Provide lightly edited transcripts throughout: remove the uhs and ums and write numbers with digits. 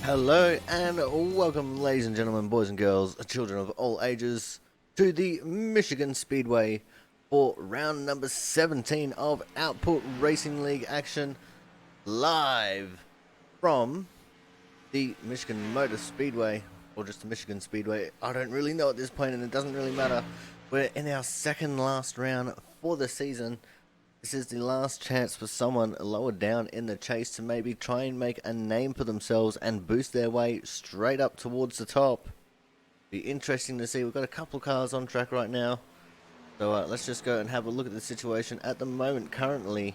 Hello and welcome, ladies and gentlemen, boys and girls, children of all ages, to the Michigan Speedway for round number 17 of Output Racing League action, live from the Michigan Motor Speedway, or just the Michigan Speedway. I don't really know at this point, and it doesn't really matter. We're in our second last round for the season. This is the last chance for someone lower down in the chase to maybe try and make a name for themselves and boost their way straight up towards the top. Be interesting to see. We've got a couple cars on track right now. So let's just go and have a look at the situation. At the moment, currently,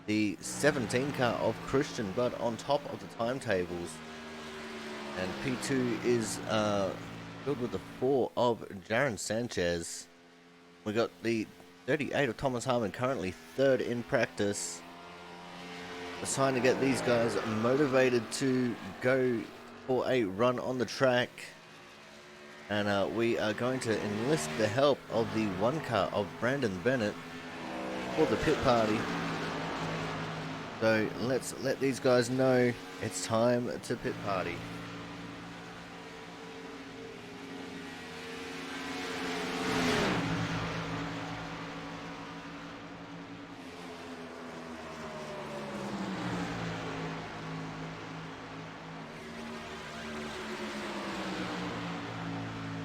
the 17 car of Christian Budd on top of the timetables. And P2 is filled with the 4 of Jaron Sanchez. We got the 38 of Thomas Harmon, currently third in practice. It's time to get these guys motivated to go for a run on the track. And we are going to enlist the help of the 1 car of Brandon Bennett for the pit party. So let's let these guys know it's time to pit party.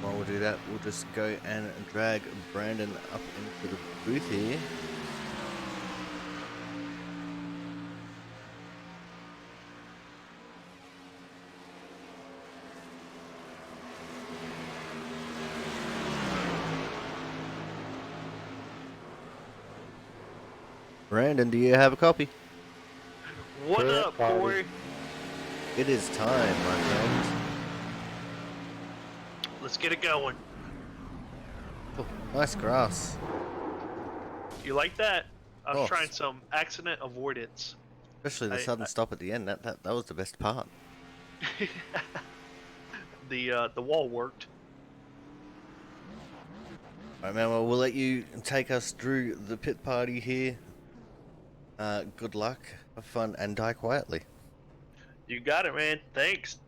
While we'll do that, we'll just go and drag Brandon up into the booth here. Brandon, do you have a copy? What up, Corey? It is time, my friend. Let's get it going. Oh, nice grass. You like that? I was Oh. trying some accident avoidance. Especially the sudden stop at the end. That was the best part. The wall worked. Alright, man, well, we'll let you take us through the pit party here. Good luck, have fun, and die quietly. You got it, man. Thanks.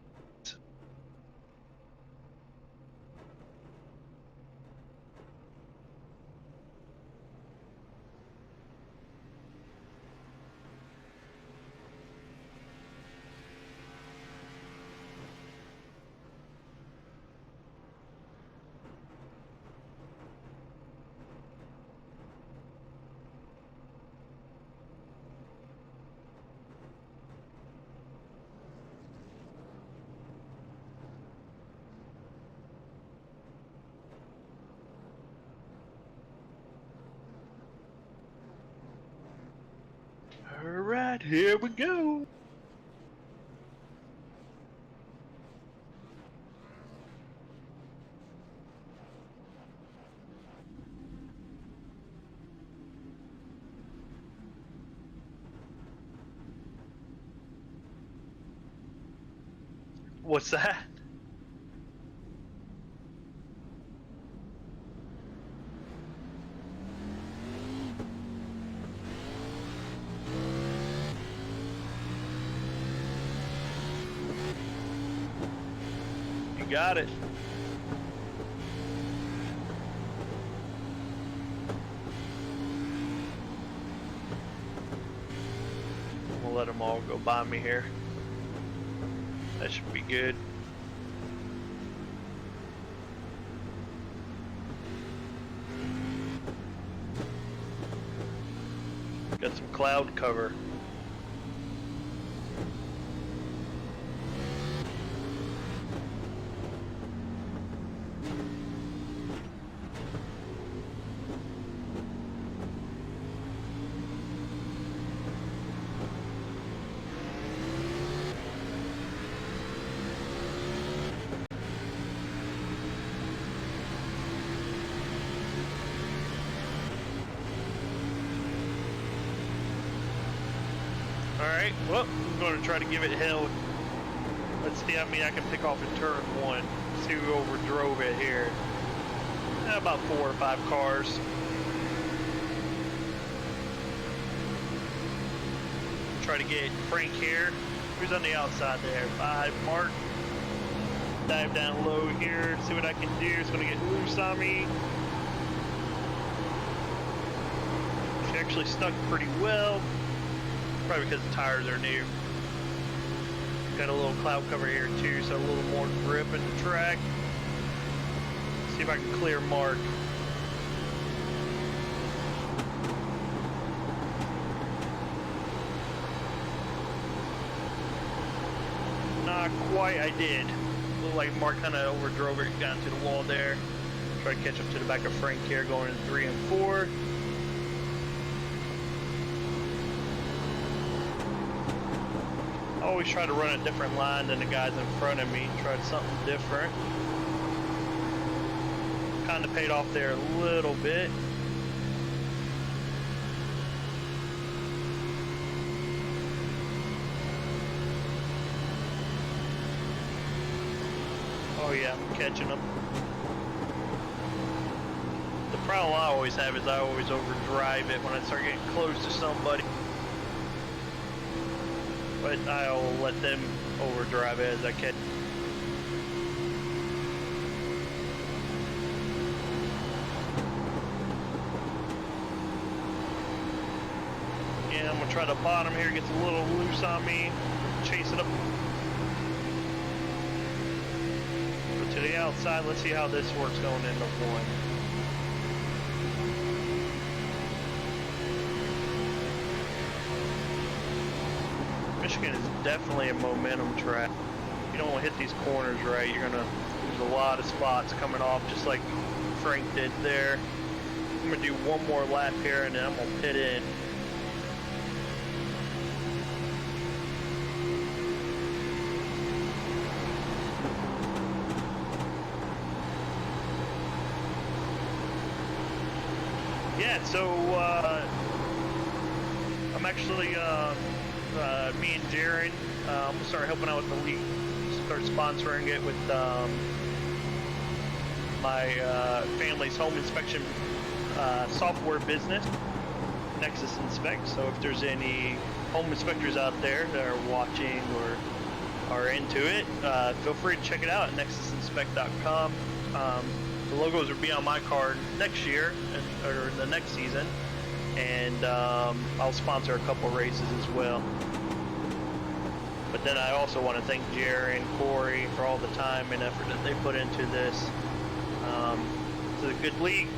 Alright, here we go. What's that? You got it. We'll let them all go by me here. That should be good. Got some cloud cover. Alright, well, I'm going to try to give it hell. Let's see how many I can pick off in turn 1. See who overdrove it here. About 4 or 5 cars. Try to get Frank here. Who's on the outside there? 5, Mark. Dive down low here, see what I can do. It's gonna get loose on me. She actually stuck pretty well. Probably because the tires are new. Got a little cloud cover here too, so a little more grip in the track. See if I can clear Mark. Not quite, I did. Looked like Mark kind of overdrove it, got into the wall there. Try to catch up to the back of Frank here, going in 3 and 4. I always try to run a different line than the guys in front of me. Tried something different. Kind of paid off there a little bit. Oh yeah, I'm catching them. The problem I always have is I always overdrive it when I start getting close to somebody. But I'll let them overdrive it as I catch. Yeah, I'm gonna try the bottom here, gets a little loose on me. Chase it up. To the outside, let's see how this works going into 1. Michigan is definitely a momentum track. If you don't hit these corners right, you're gonna lose a lot of spots coming off, just like Frank did there. I'm gonna do one more lap here and then I'm gonna pit in. Yeah, so I'm actually, me and Jaron, I'm gonna start helping out with the league, start sponsoring it with my family's home inspection software business, Nexus Inspect. So if there's any home inspectors out there that are watching or are into it, feel free to check it out at nexusinspect.com. The logos will be on my card next year, or the next season, and I'll sponsor a couple races as well. But then I also want to thank Jerry and Corey for all the time and effort that they put into this. It's a good league.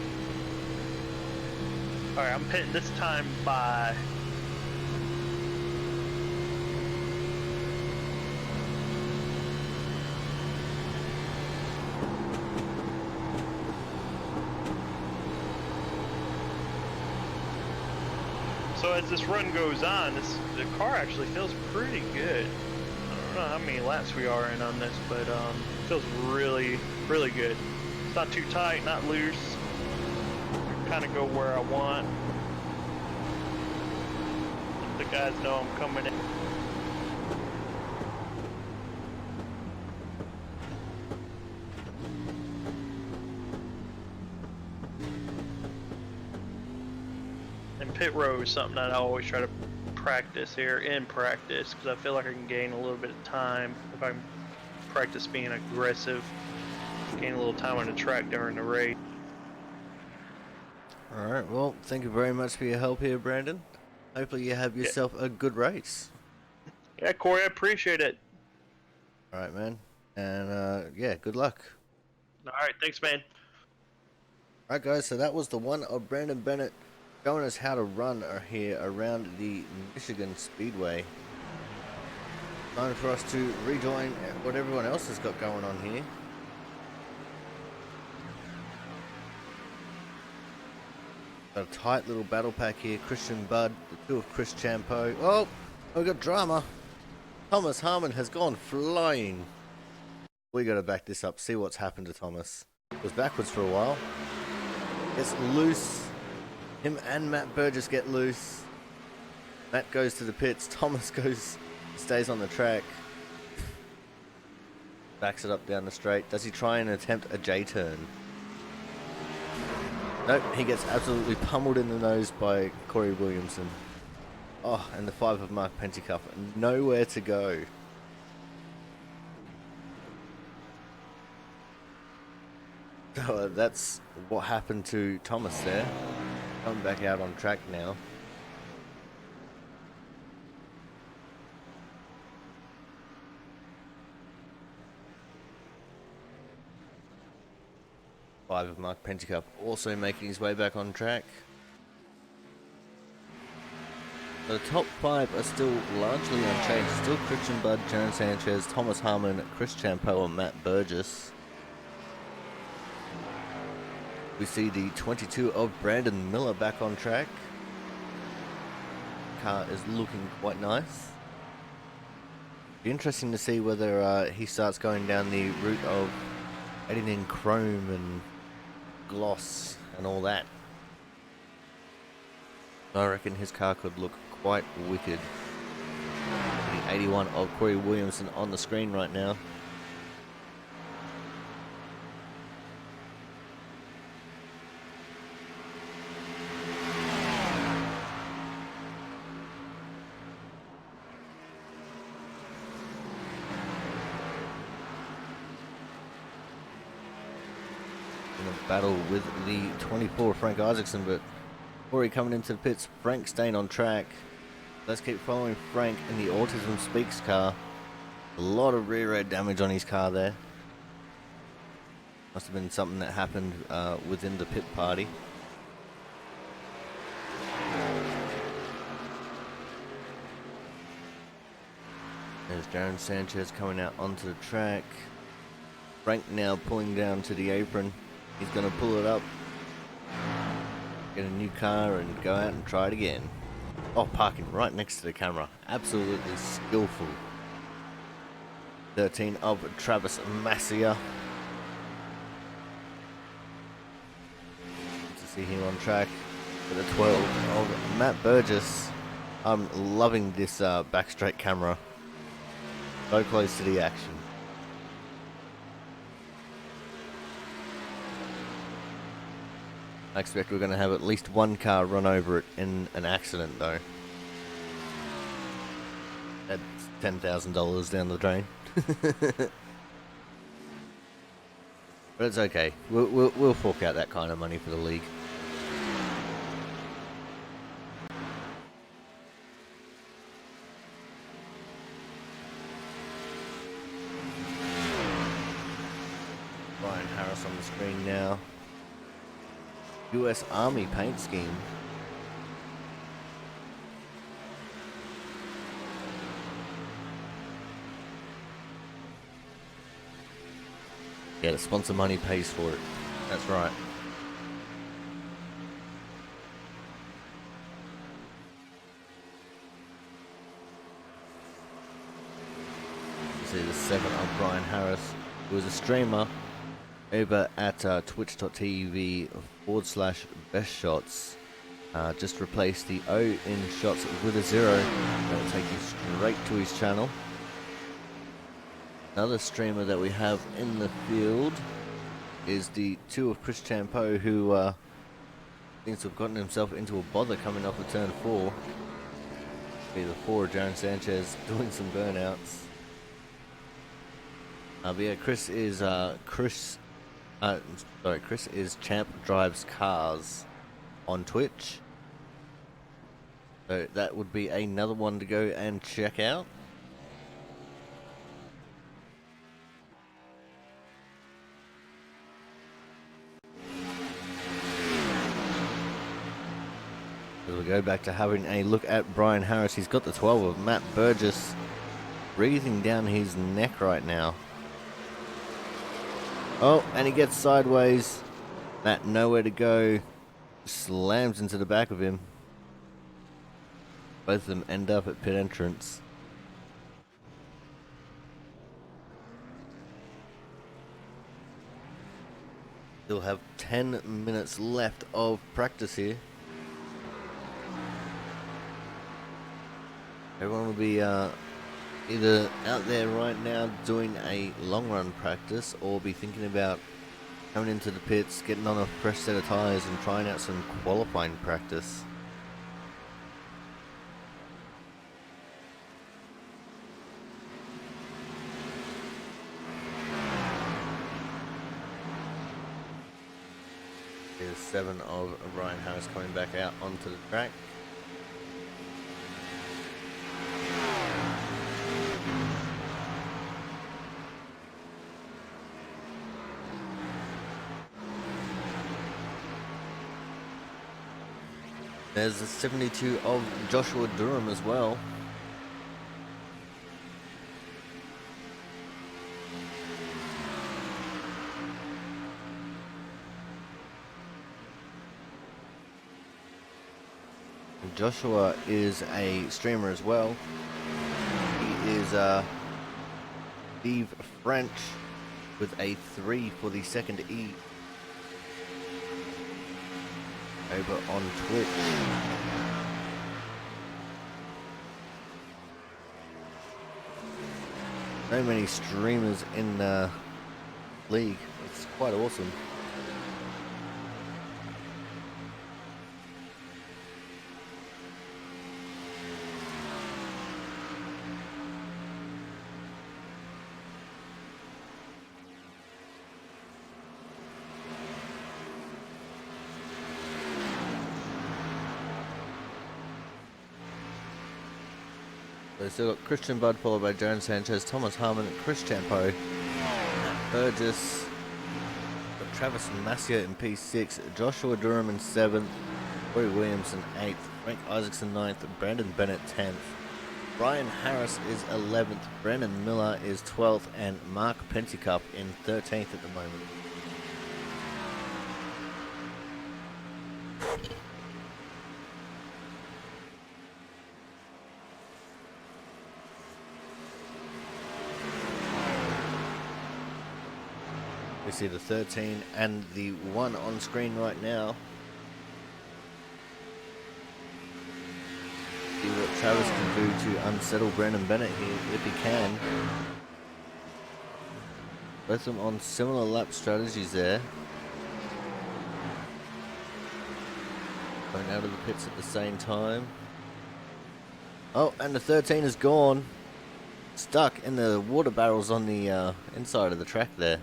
Alright, I'm pitting this time by... So as this run goes on, the car actually feels pretty good. I don't know how many laps we are in on this, but it feels really, really good. It's not too tight, not loose. Kind of go where I want. The guys know I'm coming in. Pit row is something that I always try to practice here in practice, because I feel like I can gain a little bit of time if I practice being aggressive, gain a little time on the track during the race. Alright, well, thank you very much for your help here, Brandon. Hopefully you have yourself a good race. Yeah, Corey, I appreciate it. Alright, man. And, yeah, good luck. Alright, thanks, man. Alright, guys, so that was the one of Brandon Bennett showing us how to run here around the Michigan Speedway. Time for us to rejoin what everyone else has got going on here. Got a tight little battle pack here. Christian Budd, the two of Chris Champo. Oh, we got drama. Thomas Harmon has gone flying. We got to back this up, see what's happened to Thomas. It was backwards for a while. Gets loose. Him and Matt Burgess get loose. Matt goes to the pits. Thomas stays on the track. Backs it up down the straight. Does he try and attempt a J-turn? Nope, he gets absolutely pummeled in the nose by Corey Williamson. Oh, and the 5 of Mark Pentecough. Nowhere to go. So that's what happened to Thomas there. Coming back out on track now. Five of Mark Penticup also making his way back on track. The top five are still largely unchanged. Still Christian Budd, Jaron Sanchez, Thomas Harmon, Chris Champeau and Matt Burgess. We see the 22 of Brandon Miller back on track. Car is looking quite nice. Be interesting to see whether he starts going down the route of adding in chrome and gloss and all that. I reckon his car could look quite wicked. The 81 of Corey Williamson on the screen right now. In a battle with the 24 Frank Isaacson, but Corey coming into the pits, Frank staying on track. Let's keep following Frank in the Autism Speaks car. A lot of rear end damage on his car there. Must have been something that happened within the pit party. There's Jaron Sanchez coming out onto the track. Frank now pulling down to the apron. He's going to pull it up, get a new car and go out and try it again. Oh, parking right next to the camera. Absolutely skillful. 13 of Travis Massia. Good to see him on track. For the 12 of Matt Burgess. I'm loving this back straight camera. So close to the action. I expect we're going to have at least one car run over it in an accident, though. That's $10,000 down the drain. But it's okay. We'll fork out that kind of money for the league. Brian Harris on the screen now. US Army paint scheme. Yeah, the sponsor money pays for it. That's right. You see the 7 of Brian Harris, who was a streamer over at twitch.tv/best shots. Just replace the O in shots with a 0. That will take you straight to his channel. Another streamer that we have in the field is the 2 of Chris Champeau, who seems to have gotten himself into a bother coming off of turn 4. Be the 4 of Jaron Sanchez doing some burnouts. But yeah, Chris is Champ Drives Cars on Twitch. So that would be another one to go and check out. We'll go back to having a look at Brian Harris. He's got the 12 of Matt Burgess breathing down his neck right now. Oh, and he gets sideways. Matt nowhere to go. Slams into the back of him. Both of them end up at pit entrance. Still have 10 minutes left of practice here. Everyone will be either out there right now doing a long run practice or be thinking about coming into the pits, getting on a fresh set of tyres and trying out some qualifying practice. 7 of Ryan Harris coming back out onto the track. There's a 72 of Joshua Durham as well. And Joshua is a streamer as well. He is Steve French with a 3 for the second E. Over on Twitch. So many streamers in the league. It's quite awesome. So still got Christian Budd followed by Jaron Sanchez, Thomas Harmon, Chris Champo, Burgess, got Travis Masia in P6, Joshua Durham in 7th, Corey Williams in 8th, Frank Isaacson 9th, Brandon Bennett 10th, Brian Harris is 11th, Brandon Miller is 12th, and Mark Pentecup in 13th at the moment. We see the 13 and the 1 on screen right now. See what Travis can do to unsettle Brandon Bennett here, if he can. Both of them on similar lap strategies there. Going out of the pits at the same time. Oh, and the 13 is gone. Stuck in the water barrels on the inside of the track there.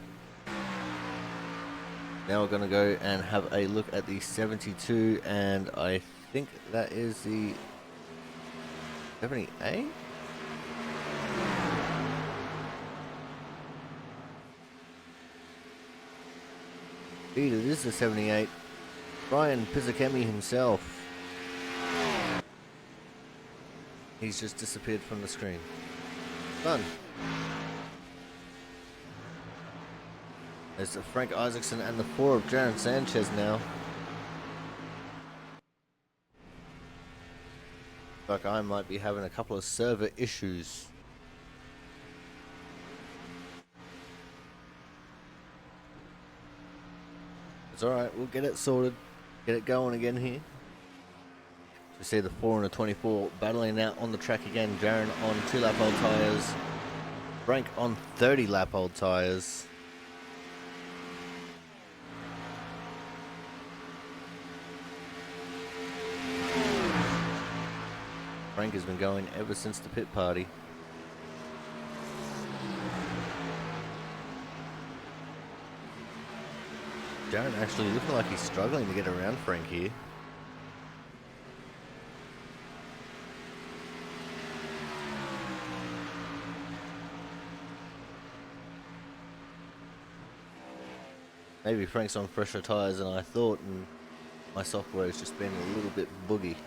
Now we're going to go and have a look at the 72, and I think that is the 78? Indeed, it is the 78. Brian Pizzakemi himself. He's just disappeared from the screen. Done. There's Frank Isaacson and the 4 of Jaron Sanchez now. Like I might be having a couple of server issues. It's alright, we'll get it sorted. Get it going again here. You see the 4 and the 24 battling out on the track again. Jaron on 2 lap old tyres. Frank on 30 lap old tyres. Frank has been going ever since the pit party. Jaron actually looking like he's struggling to get around Frank here. Maybe Frank's on fresher tyres than I thought, and my software has just been a little bit boogie.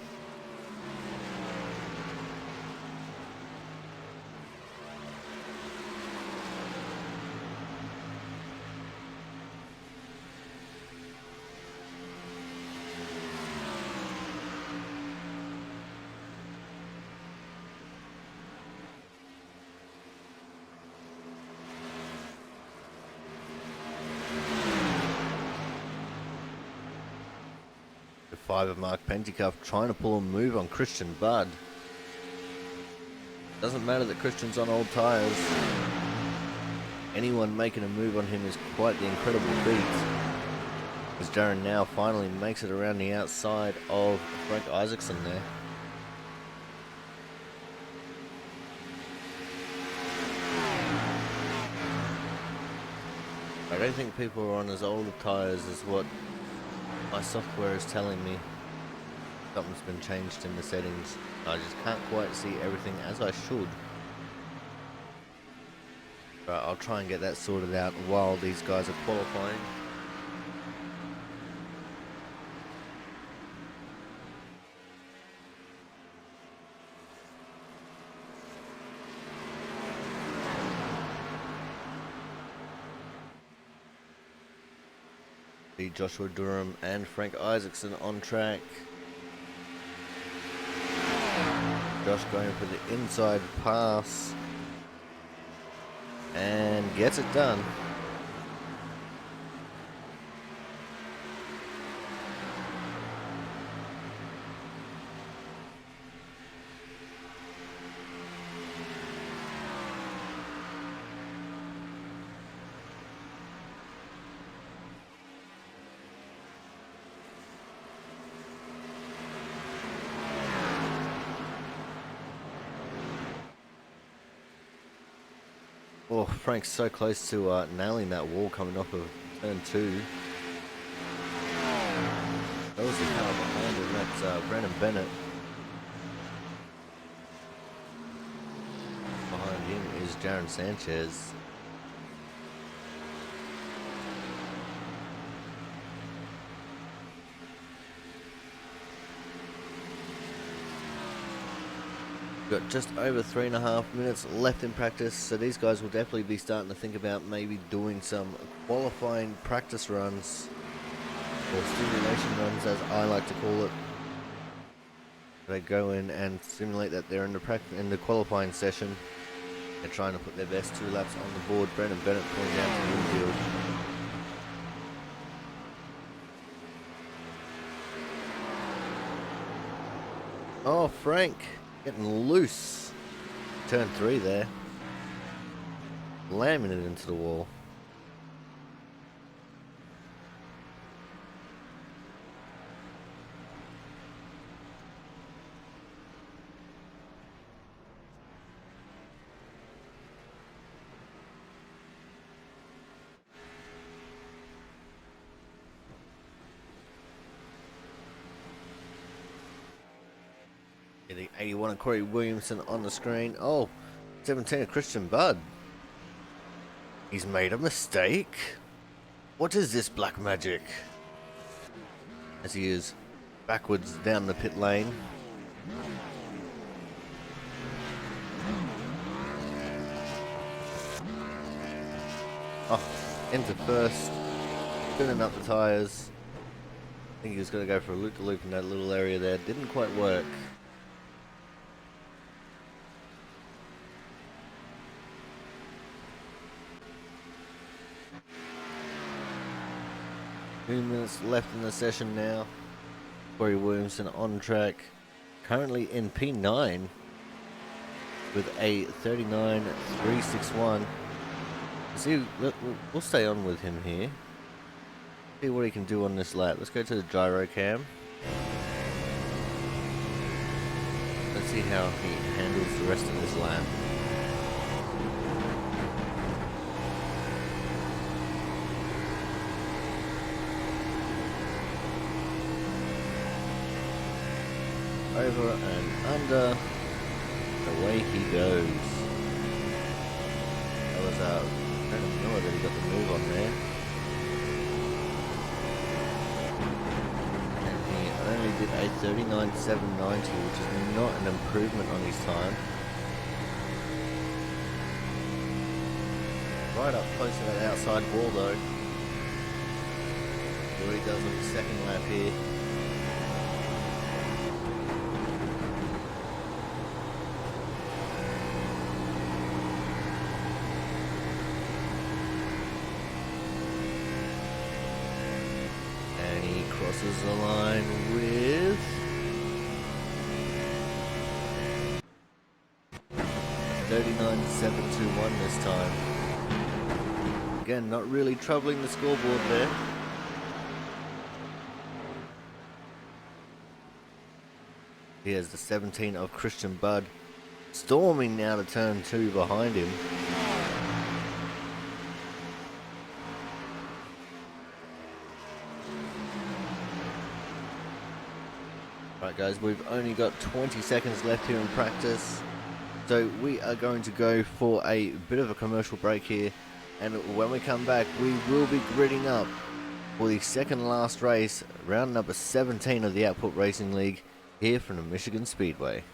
The 5 of Mark Pentecup trying to pull a move on Christian Budd. Doesn't matter that Christian's on old tyres. Anyone making a move on him is quite the incredible feat. As Jaron now finally makes it around the outside of Frank Isaacson there. I don't think people are on as old tyres as what My software is telling me something's been changed in the settings. I just can't quite see everything as I should. But I'll try and get that sorted out while these guys are qualifying. The Joshua Durham and Frank Isaacson on track. Josh going for the inside pass and gets it done. Oh, Frank's so close to nailing that wall coming off of turn 2. That was the car behind him. That's Brandon Bennett. Behind him is Jaron Sanchez. Got just over 3.5 minutes left in practice, so these guys will definitely be starting to think about maybe doing some qualifying practice runs, or simulation runs as I like to call it. They go in and simulate that they're in the qualifying session. They're trying to put their best 2 laps on the board. Brandon Bennett pulling down to the infield. Oh, Frank getting loose. Turn 3 there. Slamming it into the wall. The 81 of Corey Williamson on the screen. Oh, 17 of Christian Budd. He's made a mistake. What is this black magic? As he is backwards down the pit lane. Oh, into first. Spinning up the tyres. I think he was going to go for a loop-to-loop in that little area there. Didn't quite work. Two minutes left in the session now. Corey Williamson on track, currently in P9 with a 39.361. See, we'll stay on with him here. See what he can do on this lap. Let's go to the gyro cam. Let's see how he handles the rest of this lap. Over and under, away he goes. That was Brandon Miller that he got the move on there. And he only did a 39.790, which is not an improvement on his time. Right up close to that outside wall though. See what he does on the second lap here. Crosses the line with 39.721 this time. Again, not really troubling the scoreboard there. Here's the 17 of Christian Budd, storming now to turn 2 behind him. Right guys, we've only got 20 seconds left here in practice, so we are going to go for a bit of a commercial break here, and when we come back we will be gridding up for the second last race, round number 17 of the Output Racing League here from the Michigan Speedway.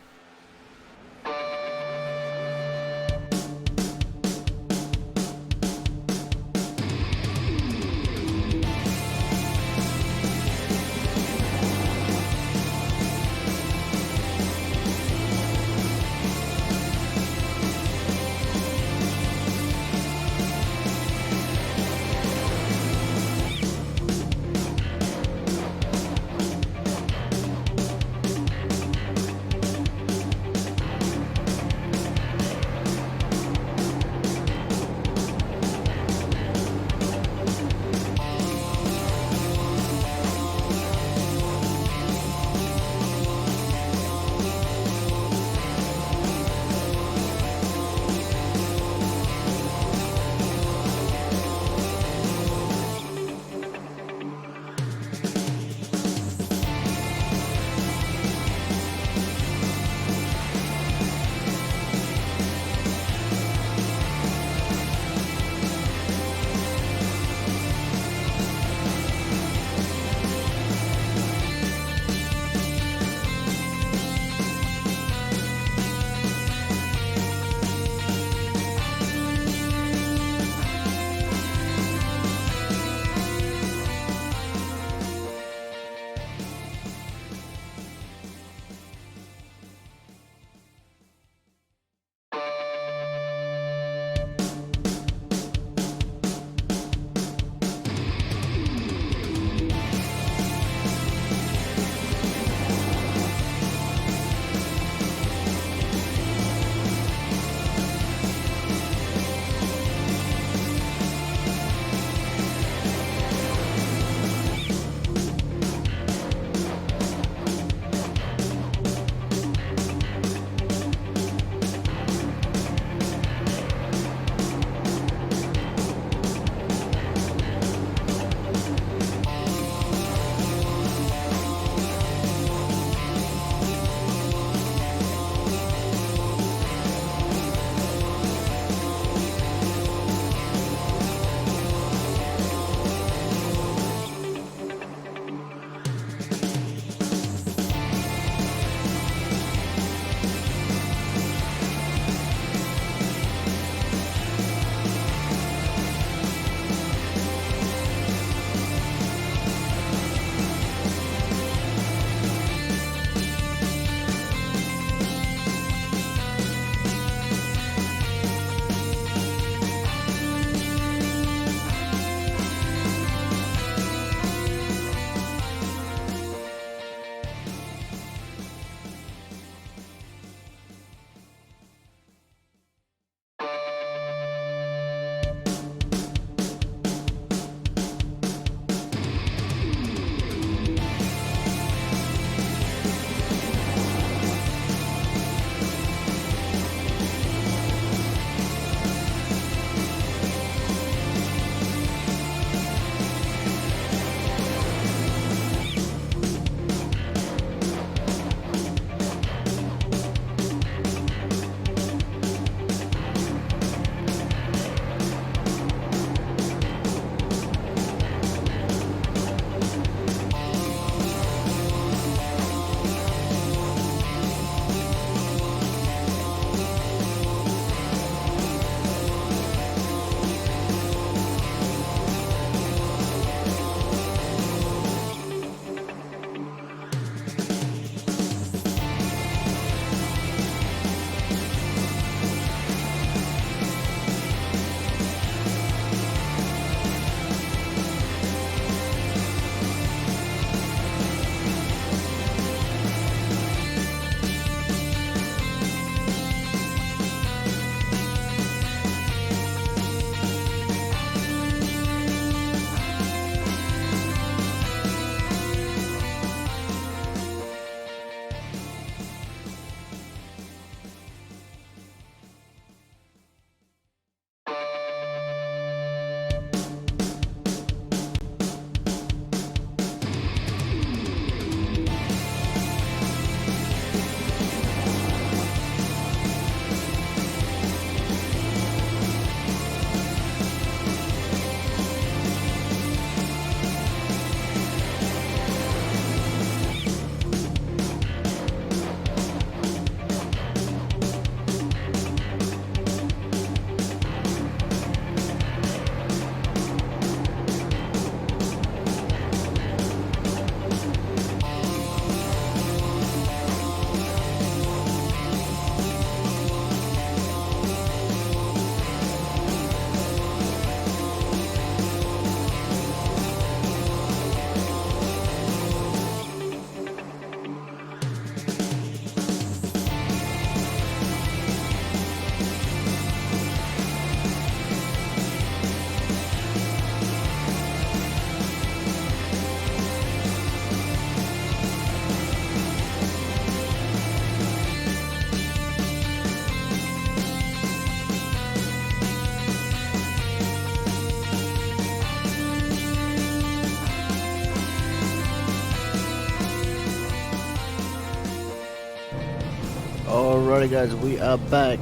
Alrighty guys, we are back.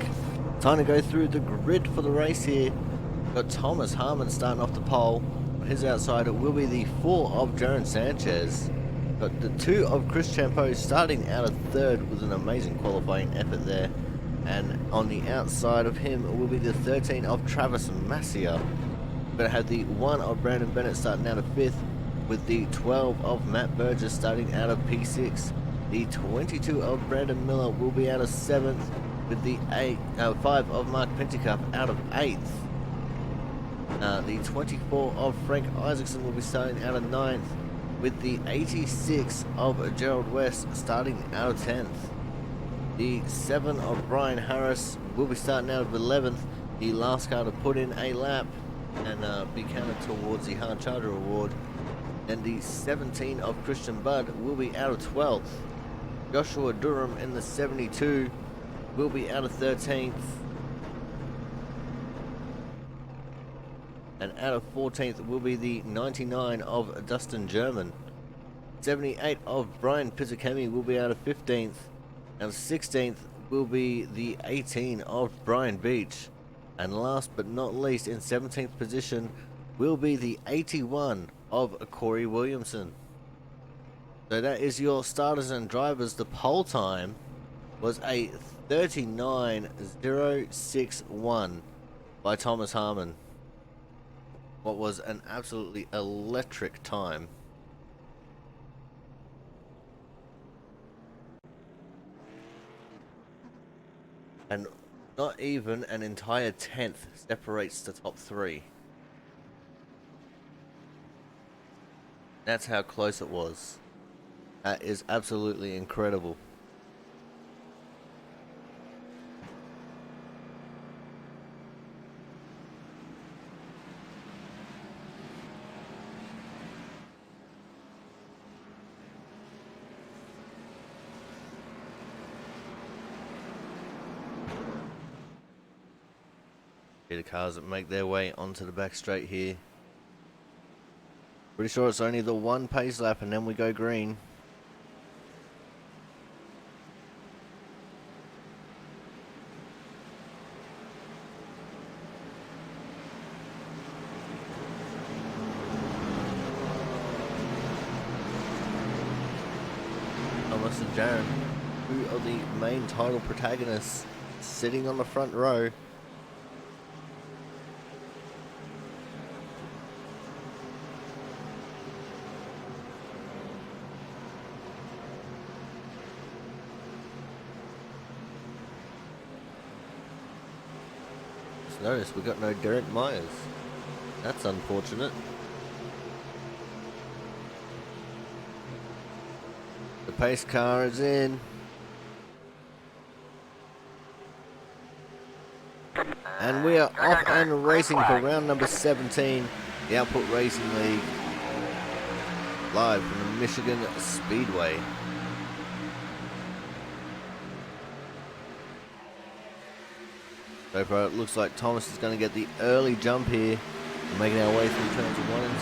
Time to go through the grid for the race here. Got Thomas Harmon starting off the pole. On his outside it will be the 4 of Jaron Sanchez. Got the 2 of Chris Champeau starting out of 3rd with an amazing qualifying effort there. And on the outside of him will be the 13 of Travis Massia. We're going to have the 1 of Brandon Bennett starting out of 5th with the 12 of Matt Burgess starting out of P6. The 22 of Brandon Miller will be out of 7th with the 5 of Mark Pentecoff out of 8th. The 24 of Frank Isaacson will be starting out of 9th with the 86 of Gerald West starting out of 10th. The 7 of Brian Harris will be starting out of 11th, the last car to put in a lap and be counted towards the Hard Charger Award. And the 17 of Christian Budd will be out of 12th. Joshua Durham in the 72 will be out of 13th. And out of 14th will be the 99 of Dustin German. 78 of Brian Pizzicami will be out of 15th. And 16th will be the 18 of Brian Beach. And last but not least, in 17th position will be the 81 of Corey Williamson. So that is your starters and drivers. The pole time was a 39.061 by Thomas Harmon. What was an absolutely electric time. And not even an entire 10th separates the top 3. That's how close it was. That is absolutely incredible. The cars that make their way onto the back straight here. Pretty sure it's only the 1 pace lap and then we go green. Thomas and Jaron, 2 of the main title protagonists, sitting on the front row. Notice we got no Derek Myers. That's unfortunate. The pace car is in. And we are off and racing for round number 17, the Output Racing League, live from the Michigan Speedway. So far it looks like Thomas is going to get the early jump here. We're making our way through turns 1 and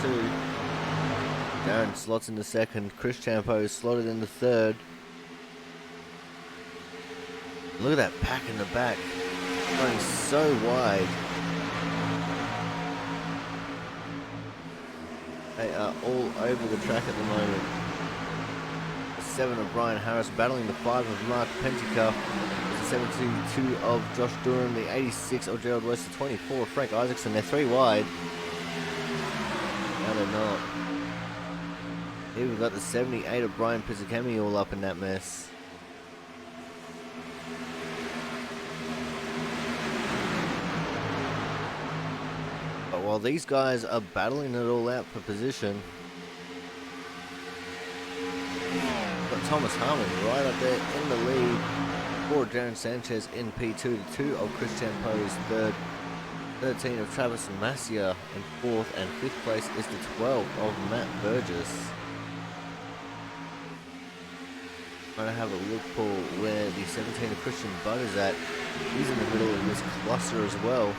2. Darren slots in the 2nd. Chris Champeau is slotted in the 3rd. Look at that pack in the back. Going so wide. They are all over the track at the moment. The 7 of Brian Harris battling the 5 of Mark Pentecoff. 72 of Josh Durham, the 86 of Gerald West, the 24 of Frank Isaacson. They're 3 wide. No, they're not. Here we've got the 78 of Brian Pizzicami all up in that mess. But while these guys are battling it all out for position, got Thomas Harmon right up there in the lead. 4 of Jaron Sanchez in P2, the 2 of Chris Champeau's 3rd, 13 of Travis Massia in 4th, and 5th place is the 12 of Matt Burgess. Trying to have a look for where the 17 of Christian Budd is at. He's in the middle of this cluster as well.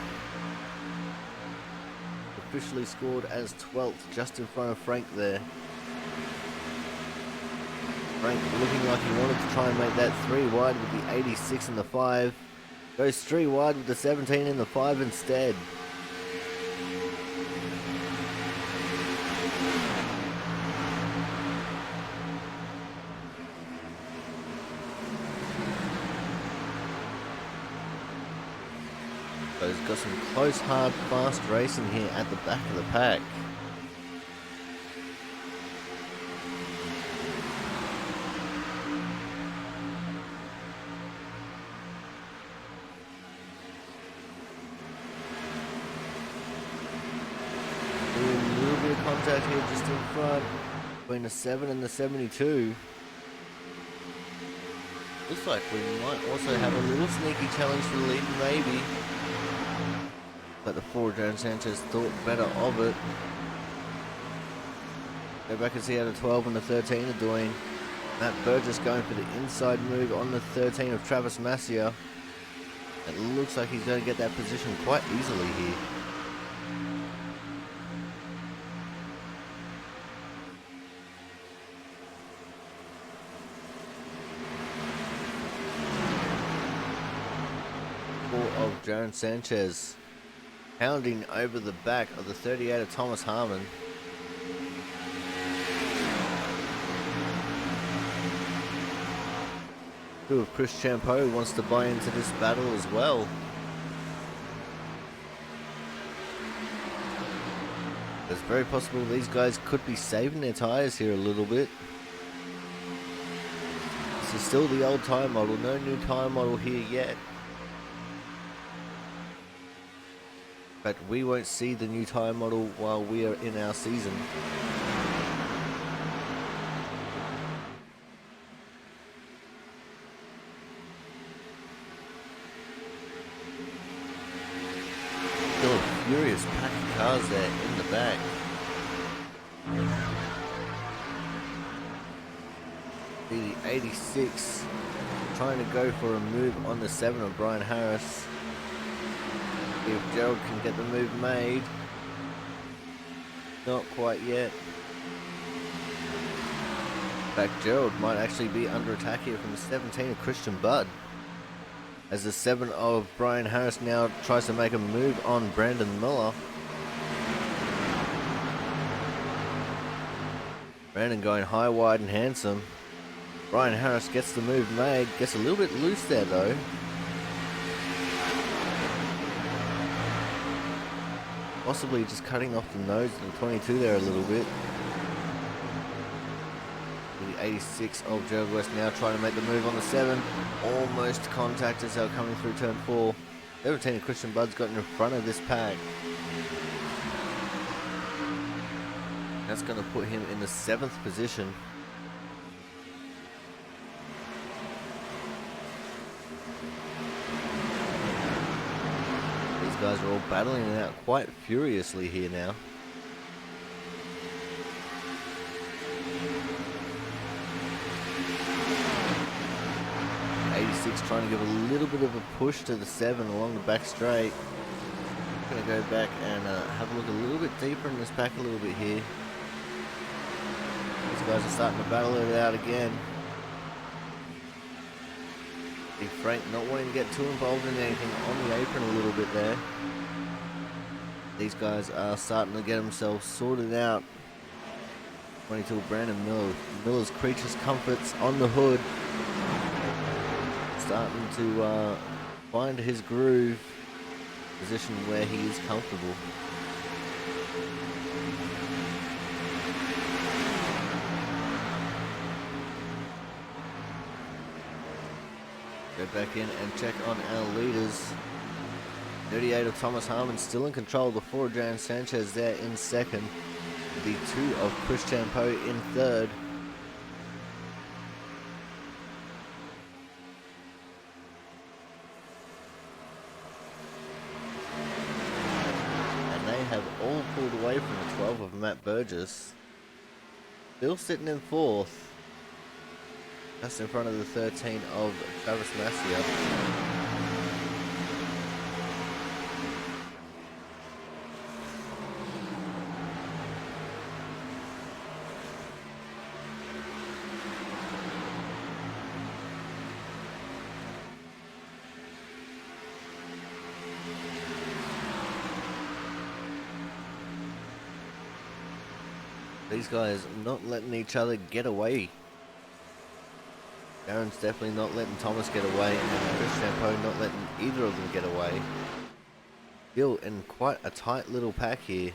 Officially scored as 12th, just in front of Frank there. Frank looking like he wanted to try and make that 3 wide with the 86 and the 5. Goes 3 wide with the 17 and the 5 instead. So he's got some close, hard, fast racing here at the back of the pack. A little bit of contact here just in front between the 7 and the 72. Looks like we might also have a little sneaky challenge for the lead, maybe. But the 4 Jaron Sanchez thought better of it. Go back and see how the 12 and the 13 are doing. Matt Burgess going for the inside move on the 13 of Travis Massia. It looks like he's going to get that position quite easily here. Of Jaron Sanchez pounding over the back of the 38 of Thomas Harmon. Two of Chris Champeau wants to buy into this battle as well. It's very possible these guys could be saving their tires here a little bit. This is still the old tire model, no new tire model here yet. But we won't see the new tyre model while we are in our season. Still a furious pack of cars there in the back. The 86 trying to go for a move on the 7 of Brian Harris. If Gerald can get the move made. Not quite yet. In fact, Gerald might actually be under attack here from the 17 of Christian Budd. As the 7 of Brian Harris now tries to make a move on Brandon Miller. Brandon going high, wide and handsome. Brian Harris gets the move made. Gets a little bit loose there though. Possibly just cutting off the nose of the 22 there a little bit. The 86 of Gerald West now trying to make the move on the 7. Almost contact as they're coming through turn 4. 17 of Christian Budd's got in front of this pack. That's going to put him in the 7th position. Guys are all battling it out quite furiously here now. 86 trying to give a little bit of a push to the 7 along the back straight. Going to go back and have a look a little bit deeper in this pack a little bit here. These guys are starting to battle it out again. Big Frank not wanting to get too involved in anything on the apron a little bit there. These guys are starting to get themselves sorted out. 22 Brandon Miller. Miller's Creatures Comforts on the hood. Starting to find his groove. Position where he is comfortable. Go back in and check on our leaders. 38 of Thomas Harmon still in control. The 4 of Jaron Sanchez there in second. The 2 of Chris Champeau in third. And they have all pulled away from the 12 of Matt Burgess. Still sitting in fourth. Just in front of the 13 of Travis Massia. These guys not letting each other get away. Darren's definitely not letting Thomas get away, and Chris Champeau not letting either of them get away. Still in quite a tight little pack here.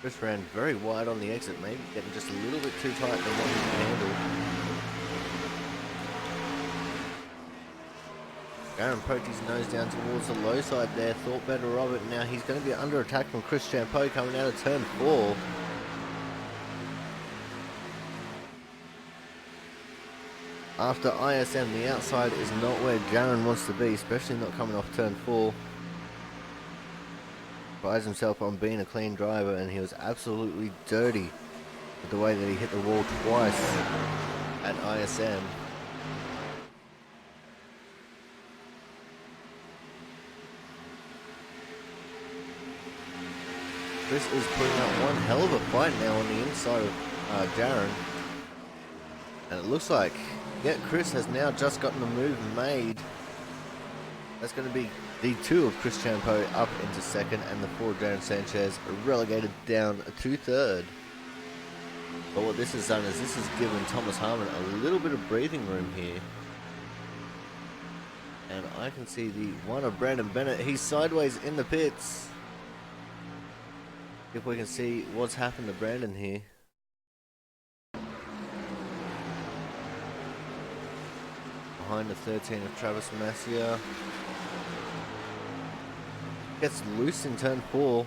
Chris ran very wide on the exit, maybe getting just a little bit too tight than what he can handle. Darren poked his nose down towards the low side there, thought better of it. Now he's going to be under attack from Chris Champeau coming out of turn 4. After ISM, the outside is not where Darren wants to be, especially not coming off turn 4. Prides himself on being a clean driver, and he was absolutely dirty with the way that he hit the wall twice at ISM. Chris is putting up one hell of a fight now on the inside of Darren. And it looks like, yeah, Chris has now just gotten the move made. That's going to be the 2 of Chris Champeau up into 2nd, and the 4 of Darren Sanchez relegated down to 3rd. But what this has done is this has given Thomas Harmon a little bit of breathing room here. And I can see the 1 of Brandon Bennett. He's sideways in the pits. If we can see what's happened to Brandon here. Behind the 13 of Travis Massier. Gets loose in turn 4.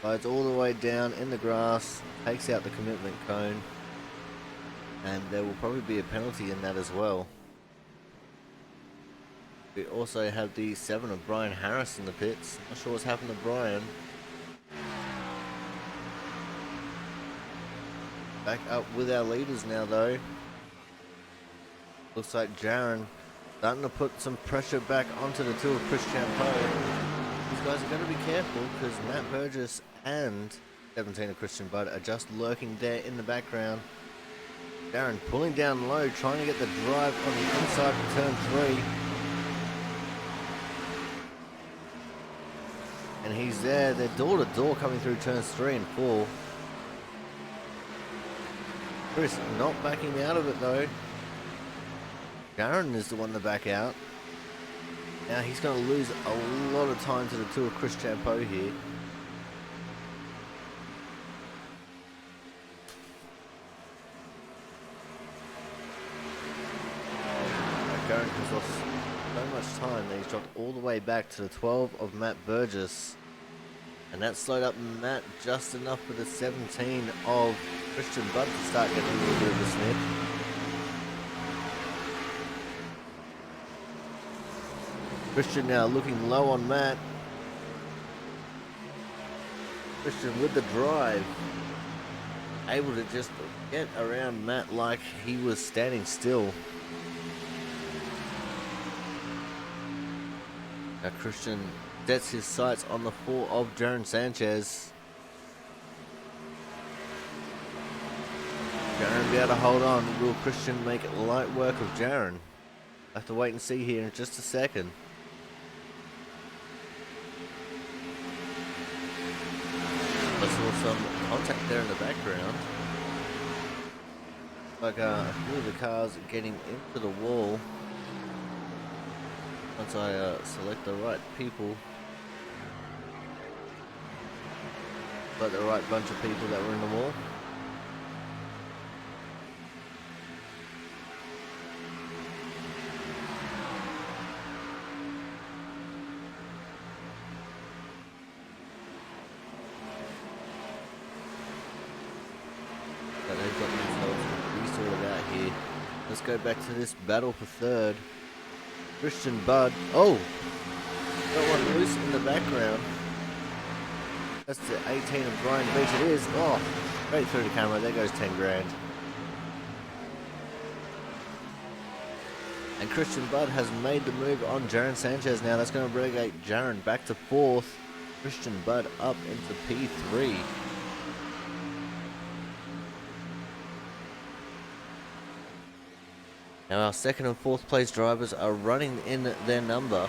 Slides all the way down in the grass. Takes out the commitment cone. And there will probably be a penalty in that as well. We also have the 7 of Brian Harris in the pits. Not sure what's happened to Brian. Back up with our leaders now though. Looks like Darren starting to put some pressure back onto the 2 of Chris Champeau. These guys are going to be careful because Matt Burgess and 17 of Christian Budd are just lurking there in the background. Darren pulling down low, trying to get the drive on the inside of turn 3. And he's there. They're door to door coming through turns 3 and 4. Chris not backing out of it though. Darren is the one to back out. Now he's going to lose a lot of time to the 2 of Chris Champeau here. Darren has lost so much time that he's dropped all the way back to the 12 of Matt Burgess. And that slowed up Matt just enough for the 17 of Christian Budd to start getting a little bit of a sniff. Christian now looking low on Matt. Christian with the drive. Able to just get around Matt like he was standing still. Now Christian sets his sights on the 4 of Darren Sanchez. Darren be able to hold on. Will Christian make it light work of Darren? Have to wait and see here in just a second. I saw some contact there in the background. Like a few of the cars getting into the wall. Once I select the right people. Like the right bunch of people that were in the wall. But they've got themselves resorted out here. Let's go back to this battle for 3rd. Christian Budd. Oh! Got one loose in the background. That's the 18 of Brian Beach. It is. Oh, straight through the camera. There goes 10 grand. And Christian Budd has made the move on Darren Sanchez now. That's going to relegate Darren back to 4th. Christian Budd up into P3. Now our 2nd and 4th place drivers are running in their number.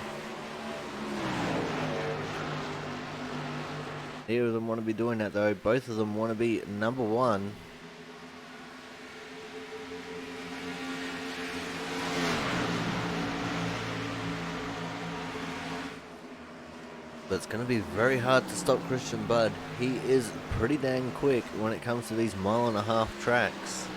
Neither of them want to be doing that though. Both of them want to be number one. But it's going to be very hard to stop Christian Budd. He is pretty dang quick when it comes to these 1.5 mile tracks.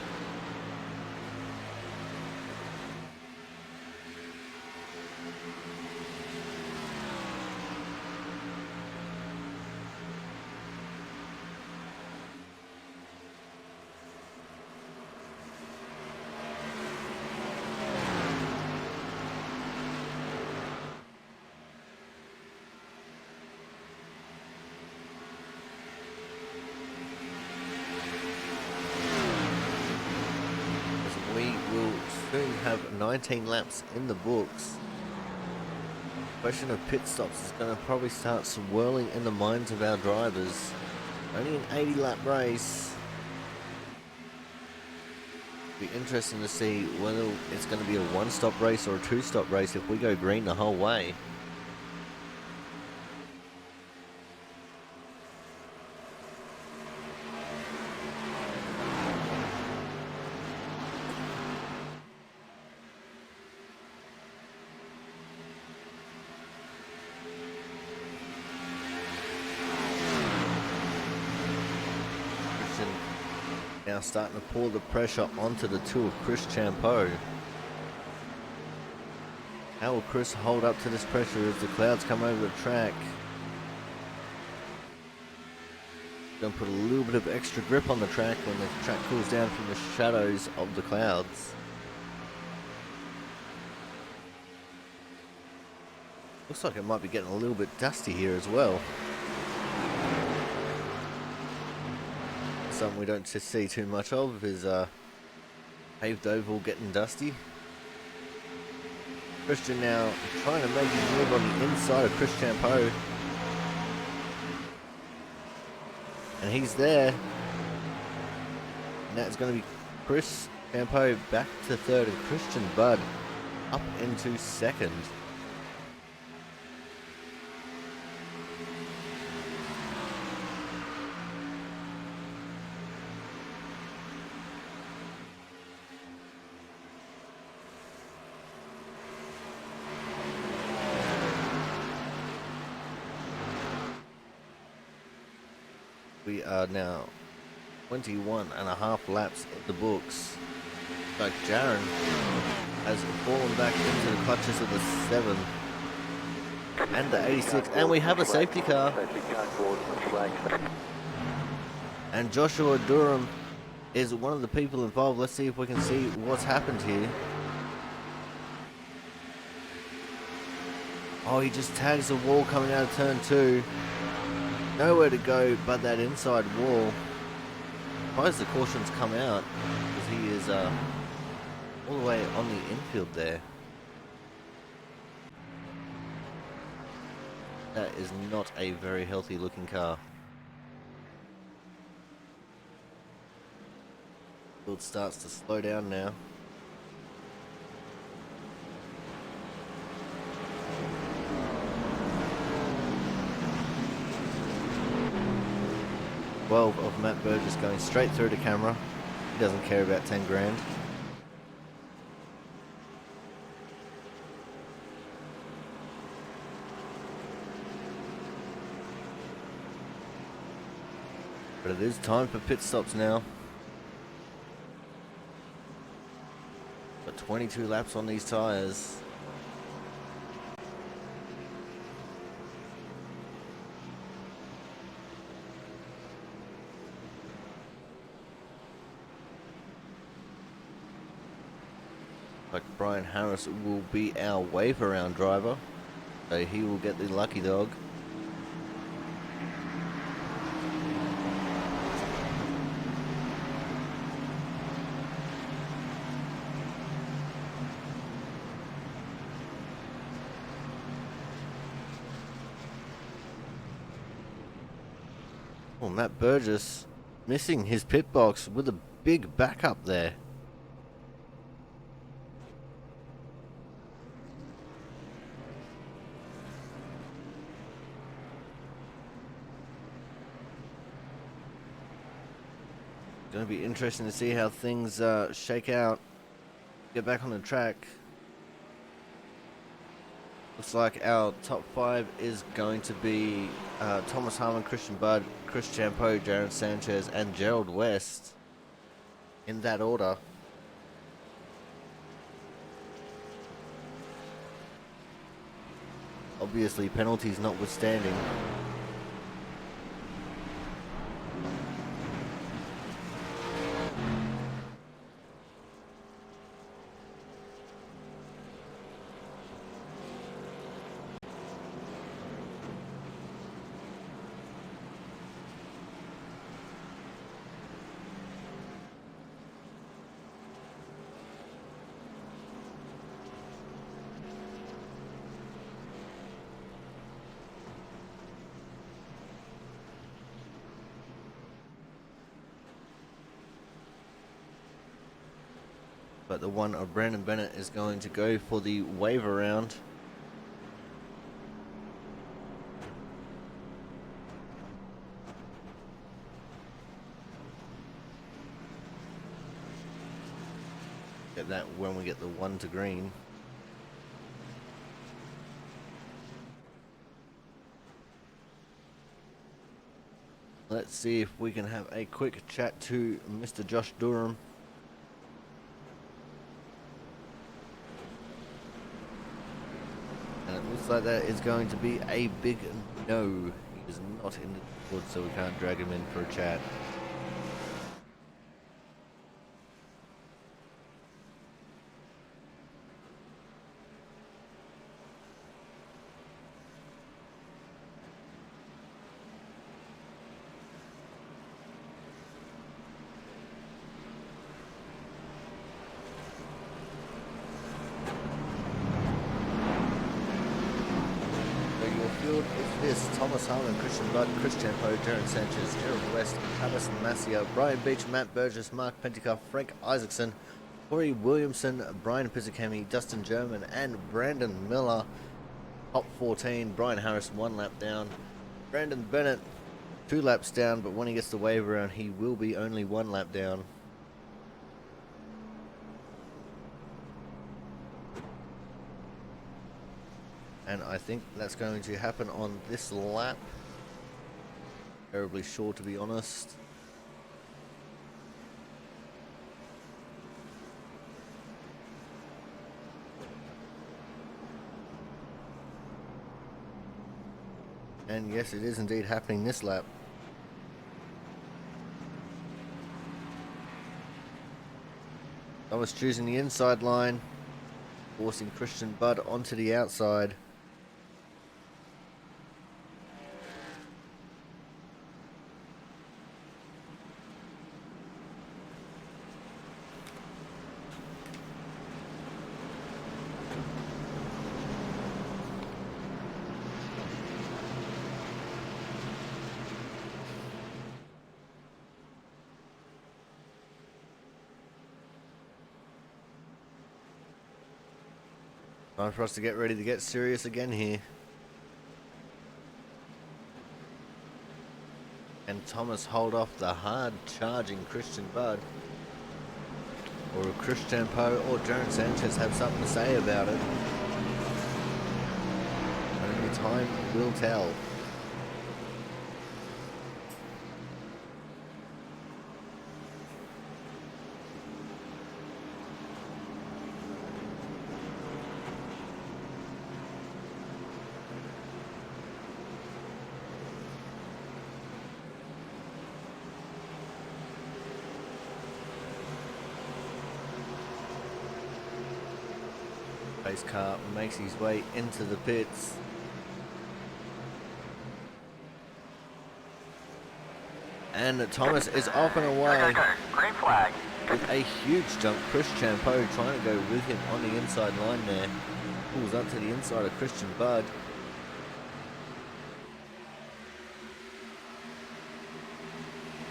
We will soon have 19 laps in the books. Question of pit stops is going to probably start swirling in the minds of our drivers. Only an 80 lap race. Be interesting to see whether it's going to be a 1-stop race or a 2-stop race if we go green the whole way. Now starting to pour the pressure onto the two of Chris Champeau. How will Chris hold up to this pressure as the clouds come over the track? Going to put a little bit of extra grip on the track when the track cools down from the shadows of the clouds. Looks like it might be getting a little bit dusty here as well. Something we don't see too much of is paved oval getting dusty. Christian now trying to make his move on the inside of Chris Champeau. And he's there. And that's going to be Chris Champeau back to third and Christian Budd up into second. We are now 21.5 laps in the books. But Jaron has fallen back into the clutches of the 7 and the 86, and we have a safety car. And Joshua Durham is one of the people involved. Let's see if we can see what's happened here. Oh, he just tags the wall coming out of turn 2. Nowhere to go but that inside wall. Surprised the caution's come out because he is all the way on the infield there. That is not a very healthy looking car. Build starts to slow down now. Of Matt Burgess going straight through the camera. He doesn't care about 10 grand. But it is time for pit stops now. Got 22 laps on these tyres. Like Brian Harris will be our wave around driver, so he will get the lucky dog. Oh, Matt Burgess missing his pit box with a big backup there. Going to be interesting to see how things shake out. Get back on the track. Looks like our top 5 is going to be Thomas Harmon, Christian Budd, Chris Champeau, Jaron Sanchez, and Gerald West. In that order. Obviously, penalties notwithstanding. But the one of Brandon Bennett is going to go for the waiver round. Get that when we get the 1 to green. Let's see if we can have a quick chat to Mr. Josh Durham. And it looks like that is going to be a big no. He is not in the Discord, so we can't drag him in for a chat. Is this Thomas Harmon, Christian Budd, Chris Champeau, Jaron Sanchez, Gerald West, Travis Masia, Brian Beach, Matt Burgess, Mark Pentecoff, Frank Isaacson, Corey Williamson, Brian Pizzicami, Dustin German, and Brandon Miller. Top 14, Brian Harris 1 lap down, Brandon Bennett 2 laps down, but when he gets the waiver round, he will be only 1 lap down. And I think that's going to happen on this lap. Terribly sure, to be honest. And yes, it is indeed happening this lap. Thomas choosing the inside line, forcing Christian Budd onto the outside. Time for us to get ready to get serious again here. Can Thomas hold off the hard charging Christian Budd? Or will Chris Champeau or Jaron Sanchez have something to say about it? Only time will tell. Pace car makes his way into the pits. And Thomas is off and away. Green flag. With a huge jump. Chris Champeau trying to go with him on the inside line there. Pulls up to the inside of Christian Budd.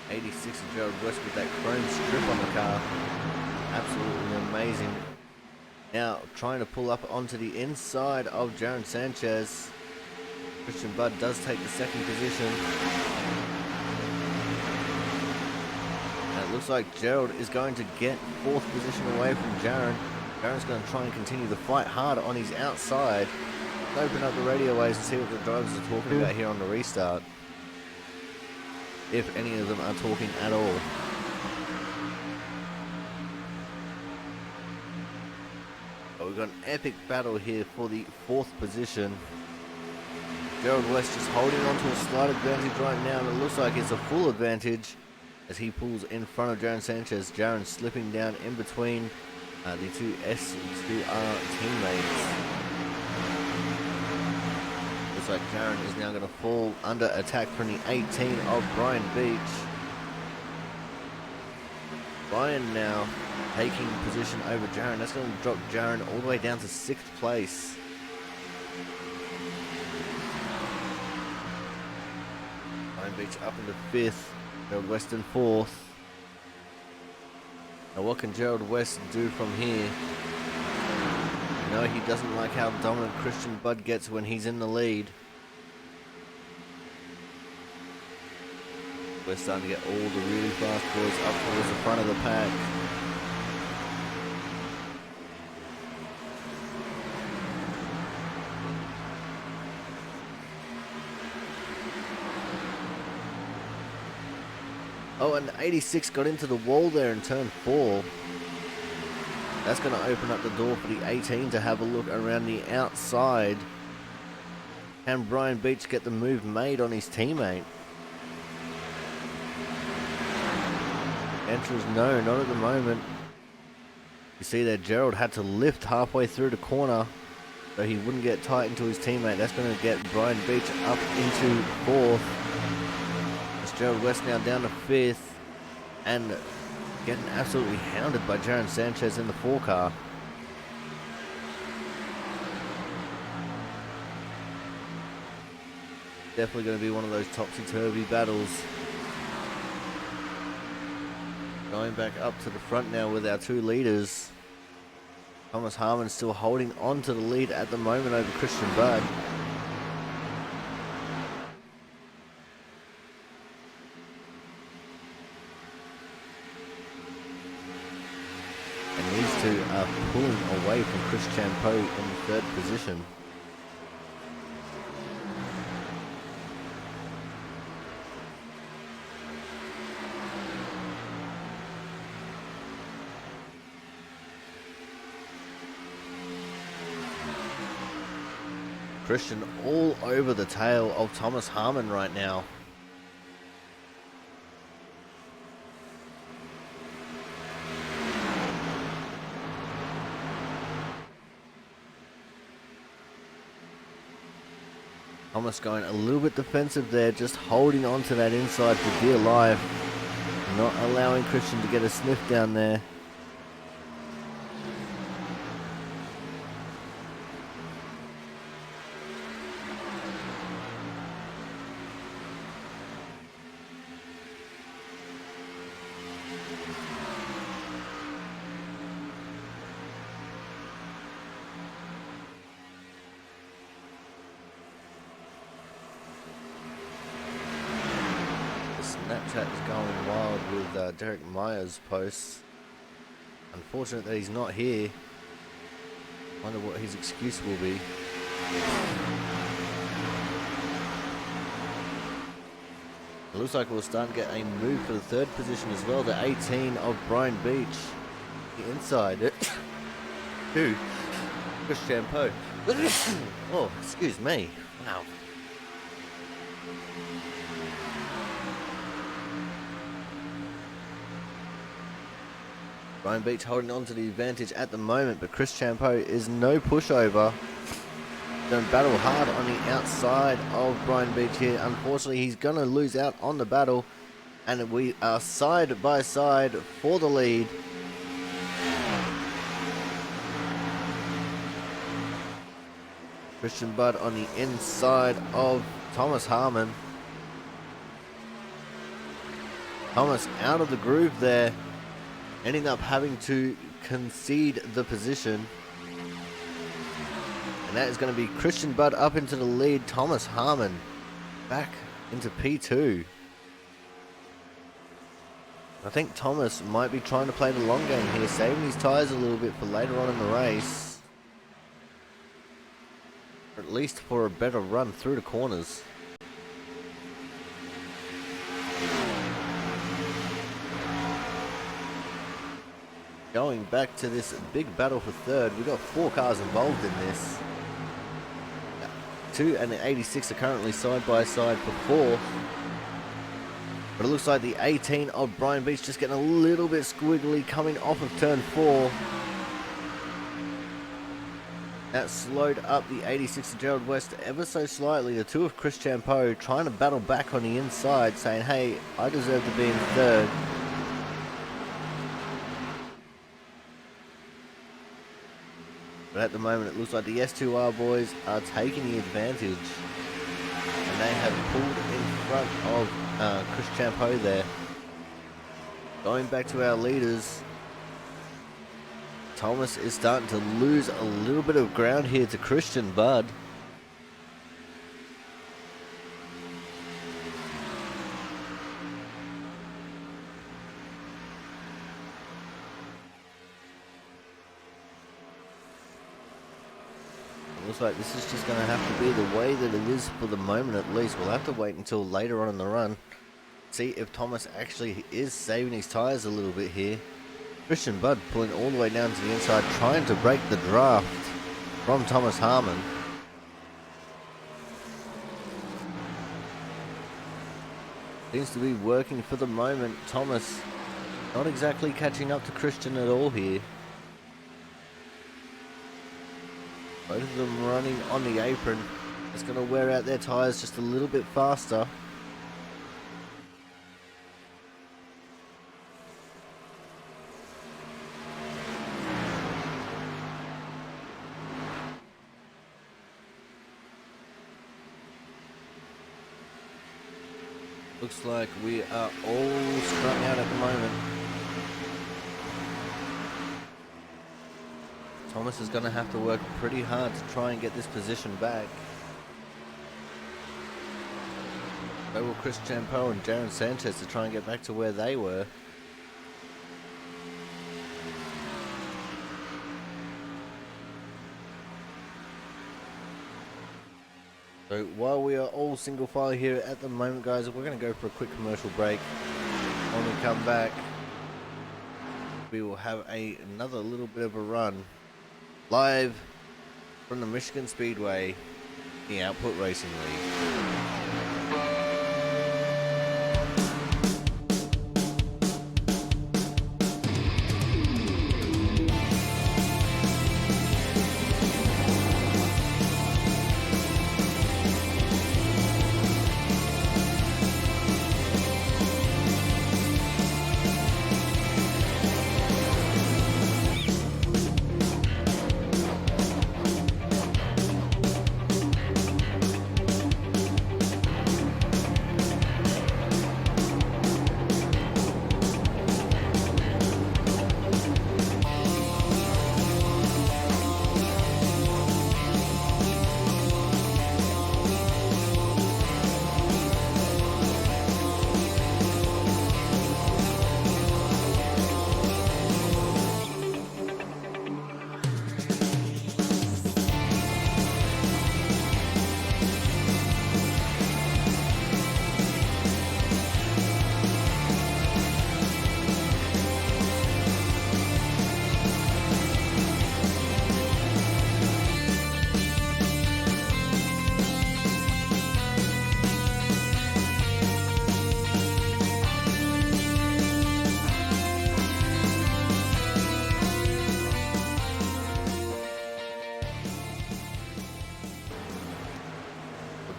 '86 of Gerald West with that chrome strip on the car. Absolutely amazing. Now trying to pull up onto the inside of Jaron Sanchez. Christian Budd does take the second position. And it Looks like Gerald is going to get 4th position away from Jaron. Jaron's going to try and continue the fight hard on his outside. Open up the radio waves and see what the drivers are talking about here on the restart. If any of them are talking at all. But we've got an epic battle here for the 4th position. Gerald West just holding on to a slight advantage right now, and it looks like it's a full advantage as he pulls in front of Jaron Sanchez. Jaron slipping down in between the two S2R teammates. Looks like Jaron is now going to fall under attack from the 18 of Brian Beach. Brian now taking position over Jaron. That's going to drop Jaron all the way down to 6th place. Brian Beach up into 5th. Gerald West in 4th. Now what can Gerald West do from here? No, he doesn't like how dominant Christian Budd gets when he's in the lead. We're starting to get all the really fast boys up towards the front of the pack. Oh, and 86 got into the wall there in turn 4. That's going to open up the door for the 18 to have a look around the outside. Can Brian Beach get the move made on his teammate? Answer is no, not at the moment. You see there, Gerald had to lift halfway through the corner so he wouldn't get tight into his teammate. That's going to get Brian Beach up into 4th. Gerald West now down to 5th and getting absolutely hounded by Jaron Sanchez in the 4 car. Definitely going to be one of those topsy-turvy battles. Going back up to the front now with our 2 leaders. Thomas Harmon still holding on to the lead at the moment over Christian Budd. These two are pulling away from Chris Champeau in 3rd position. Christian all over the tail of Thomas Harmon right now. Thomas going a little bit defensive there, just holding on to that inside for dear life. Not allowing Christian to get a sniff down there. Snapchat is going wild with Derek Myers' posts. Unfortunate that he's not here. Wonder what his excuse will be. It looks like we'll start to get a move for the 3rd position as well. The 18 of Brian Beach. The inside. Who? Chris Champeau. Oh, excuse me. Wow. Brian Beach holding on to the advantage at the moment, but Chris Champeau is no pushover. Going to battle hard on the outside of Brian Beach here. Unfortunately, he's going to lose out on the battle, and we are side by side for the lead. Christian Budd on the inside of Thomas Harmon. Thomas out of the groove there, ending up having to concede the position. And that is going to be Christian Budd up into the lead. Thomas Harmon back into P2. I think Thomas might be trying to play the long game here, saving his tyres a little bit for later on in the race. Or at least for a better run through the corners. Going back to this big battle for third, we've got 4 cars involved in this. 2 and the 86 are currently side by side for 4th. But it looks like the 18 of Brian Beach just getting a little bit squiggly coming off of turn 4. That slowed up the 86 of Gerald West ever so slightly. The 2 of Chris Champeau trying to battle back on the inside, saying, hey, I deserve to be in third. But at the moment, it looks like the S2R boys are taking the advantage. And they have pulled in front of Chris Champeau there. Going back to our leaders, Thomas is starting to lose a little bit of ground here to Christian Budd. Looks like this is just going to have to be the way that it is for the moment at least. We'll have to wait until later on in the run. See if Thomas actually is saving his tyres a little bit here. Christian Budd pulling all the way down to the inside, trying to break the draft from Thomas Harmon. Seems to be working for the moment. Thomas not exactly catching up to Christian at all here. Both of them running on the apron. It's going to wear out their tyres just a little bit faster. Looks like we are all strung out at the moment. Thomas is going to have to work pretty hard to try and get this position back. So will Chris Champeau and Darren Sanchez to try and get back to where they were. So while we are all single file here at the moment, guys, we're going to go for a quick commercial break. When we come back, we will have another little bit of a run. Live from the Michigan Speedway, the Output Racing League.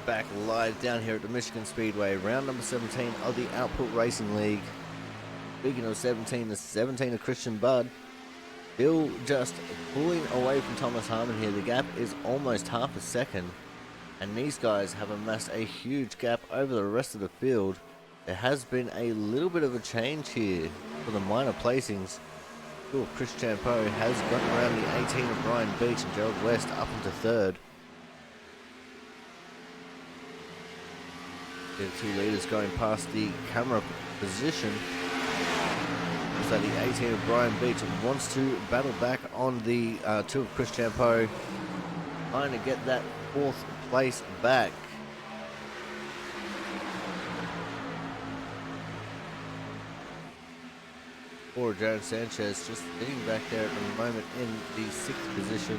Back live down here at the Michigan Speedway, round number 17 of the Output Racing League. Speaking of 17, the 17 of Christian Budd, still just pulling away from Thomas Harmon here. The gap is almost half a second, and these guys have amassed a huge gap over the rest of the field. There has been a little bit of a change here for the minor placings. Chris Champeau has gotten around the 18 of Brian Beach and Gerald West up into third. The 2 leaders going past the camera position. So the 18 of Brian Beach wants to battle back on the 2 of Chris Champeau, trying to get that 4th place back. For Jaron Sanchez just sitting back there at the moment in the 6th position.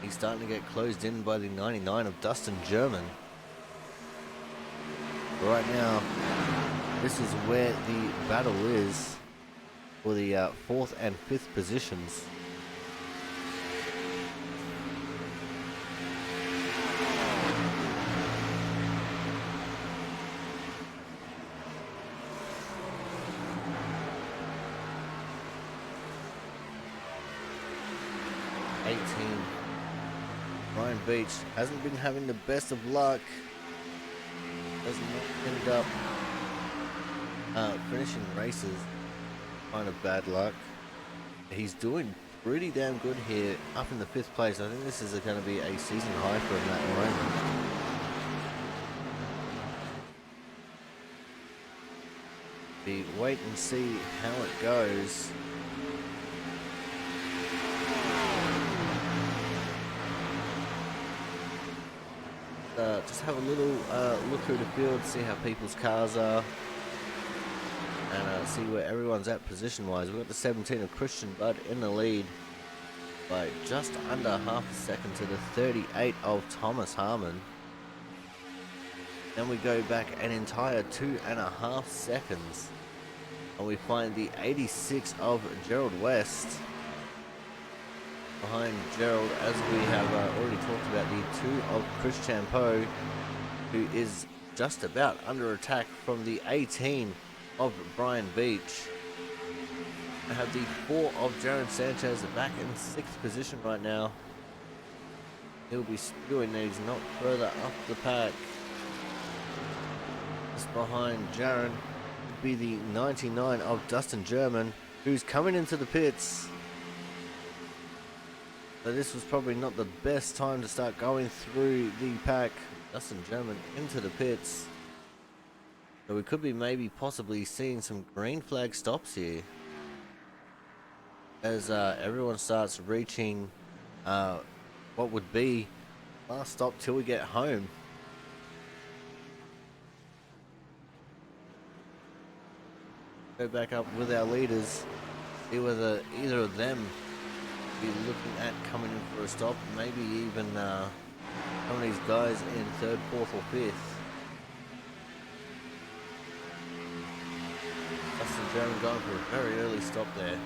He's starting to get closed in by the 99 of Dustin German. Right now, this is where the battle is for the 4th and 5th positions. Brian Beach hasn't been having the best of luck. Does not end up finishing races. Kind of bad luck. He's doing pretty damn good here, up in the 5th place. I think this is going to be a season high for him at the moment. We wait and see how it goes. Just have a little look through the field, see how people's cars are, and see where everyone's at position-wise. We've got the 17 of Christian Budd in the lead by just under half a second to the 38 of Thomas Harmon. Then we go back an entire 2.5 seconds, and we find the 86 of Gerald West. Behind Gerald, as we have already talked about, the 2 of Chris Champeau, who is just about under attack from the 18 of Brian Beach. I have the 4 of Jaron Sanchez back in 6th position right now. He'll be spewing these not further up the pack. Just behind Jaron would be the 99 of Dustin German, who's coming into the pits. So this was probably not the best time to start going through the pack. Dustin German into the pits. So we could be maybe possibly seeing some green flag stops here. As everyone starts reaching what would be last stop till we get home. Go back up with our leaders. See whether either of them be looking at coming in for a stop, maybe even some of these guys in 3rd, 4th or 5th. Dustin German going for a very early stop there.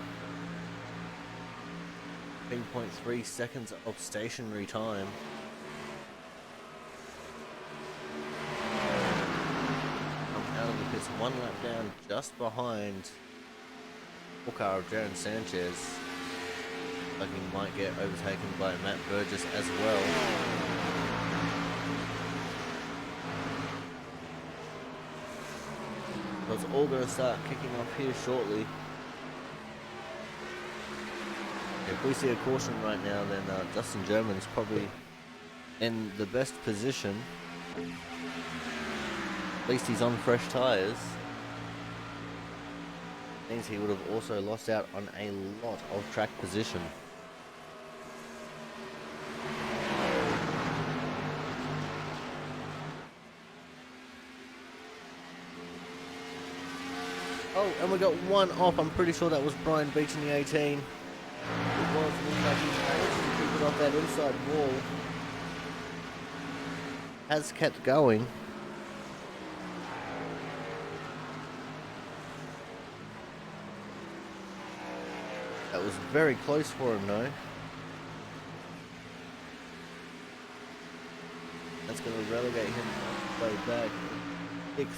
10.3 seconds of stationary time. Come out of the pits, 1 lap down, just behind the car of Jaron Sanchez. Like he might get overtaken by Matt Burgess as well. So it's all going to start kicking off here shortly. If we see a caution right now, then Dustin German's probably in the best position. At least he's on fresh tyres. Means he would have also lost out on a lot of track position. Oh, and we got 1 off. I'm pretty sure that was Brian Beach in the 18. It was, looks like he managed to keep it off that inside wall. Has kept going. That was very close for him though. That's going to relegate him way back. 6th,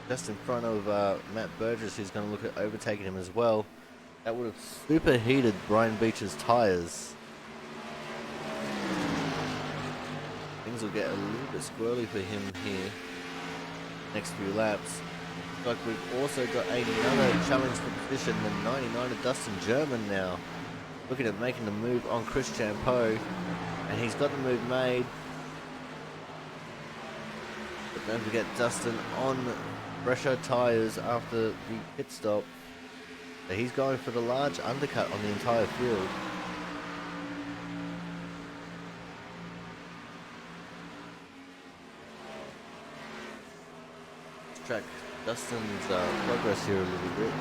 just in front of Matt Burgess, who's going to look at overtaking him as well. That would have superheated Brian Beach's tyres. Things will get a little bit squirrely for him here. Next few laps. Like we've also got another challenge for position, the 99 of Dustin German now. Looking at making the move on Chris Champeau. And he's got the move made. But don't forget Dustin on fresher tyres after the pit stop. So he's going for the large undercut on the entire field. Let's track Dustin's progress here a little bit.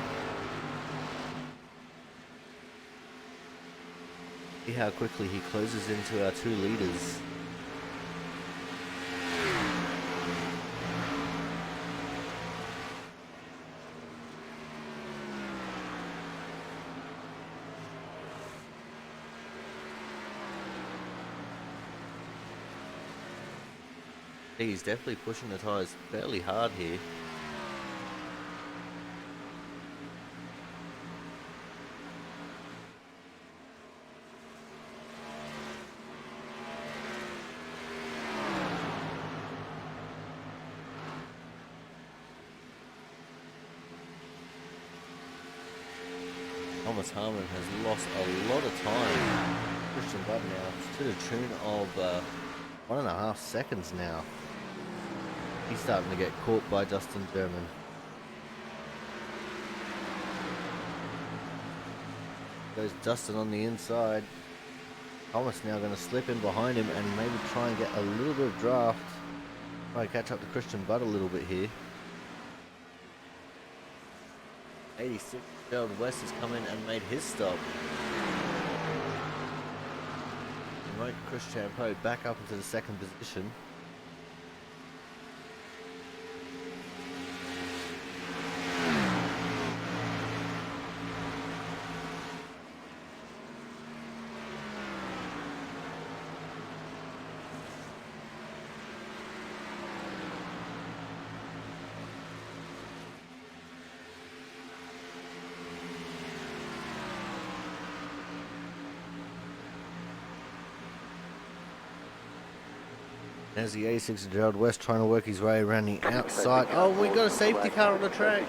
See how quickly he closes into our 2 leaders. He's definitely pushing the tyres fairly hard here. Thomas Harmon has lost a lot of time. Christian Budd now to the tune of 1.5 seconds now. He's starting to get caught by Justin German. Goes Dustin on the inside. Thomas now going to slip in behind him and maybe try and get a little bit of draft. Try to catch up to Christian Budd a little bit here. 86, Gerald West has come in and made his stop. Promote Chris Champeau back up into the 2nd position. There's the 86 Gerald West trying to work his way around the outside. Oh, we got a safety car on the track.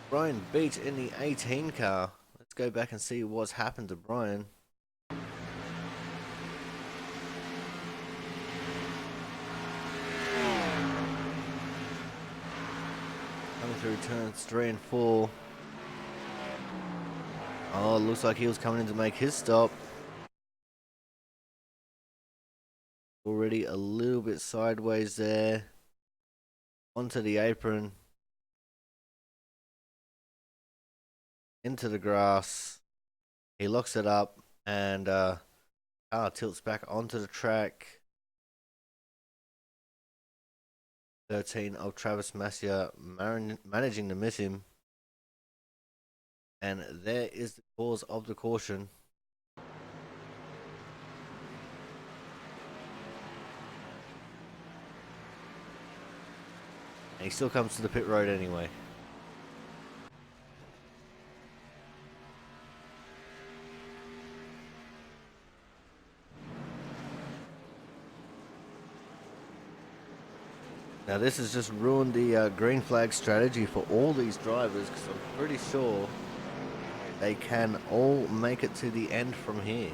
Brian Beach in the 18 car. Let's go back and see what's happened to Brian. Coming through turns 3 and 4. Oh, looks like he was coming in to make his stop. Already a little bit sideways there. Onto the apron. Into the grass. He locks it up and car tilts back onto the track. 13 of Travis Massia managing to miss him. And there is the cause of the caution. And he still comes to the pit road anyway. Now this has just ruined the green flag strategy for all these drivers, because I'm pretty sure they can all make it to the end from here.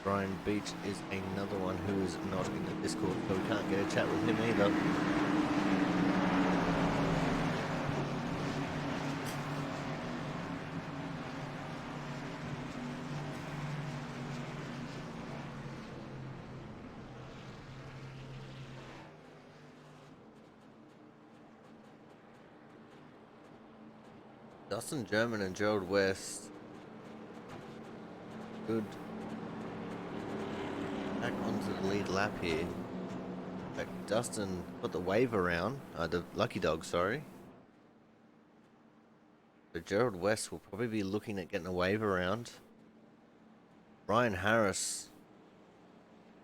Brian Beach is another one who is not in the Discord, so we can't get a chat with him either. Dustin German and Gerald West. Good. Back onto the lead lap here. In fact, Dustin put the wave around, the lucky dog, sorry. So Gerald West will probably be looking at getting a wave around. Ryan Harris,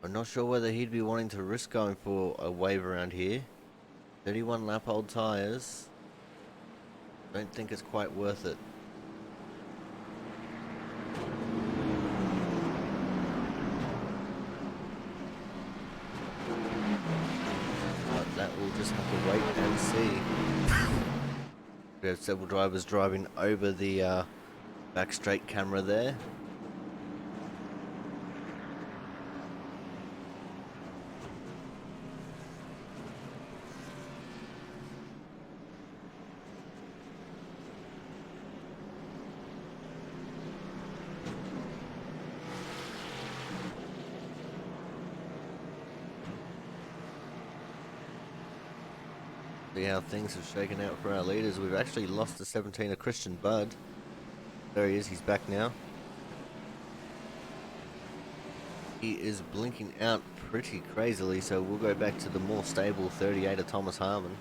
I'm not sure whether he'd be wanting to risk going for a wave around here. 31 lap old tyres. Don't think it's quite worth it. We have several drivers driving over the back straight camera there. See how things have shaken out for our leaders. We've actually lost the 17 of Christian Budd. There he is, he's back now. He is blinking out pretty crazily, so we'll go back to the more stable 38 of Thomas Harmon.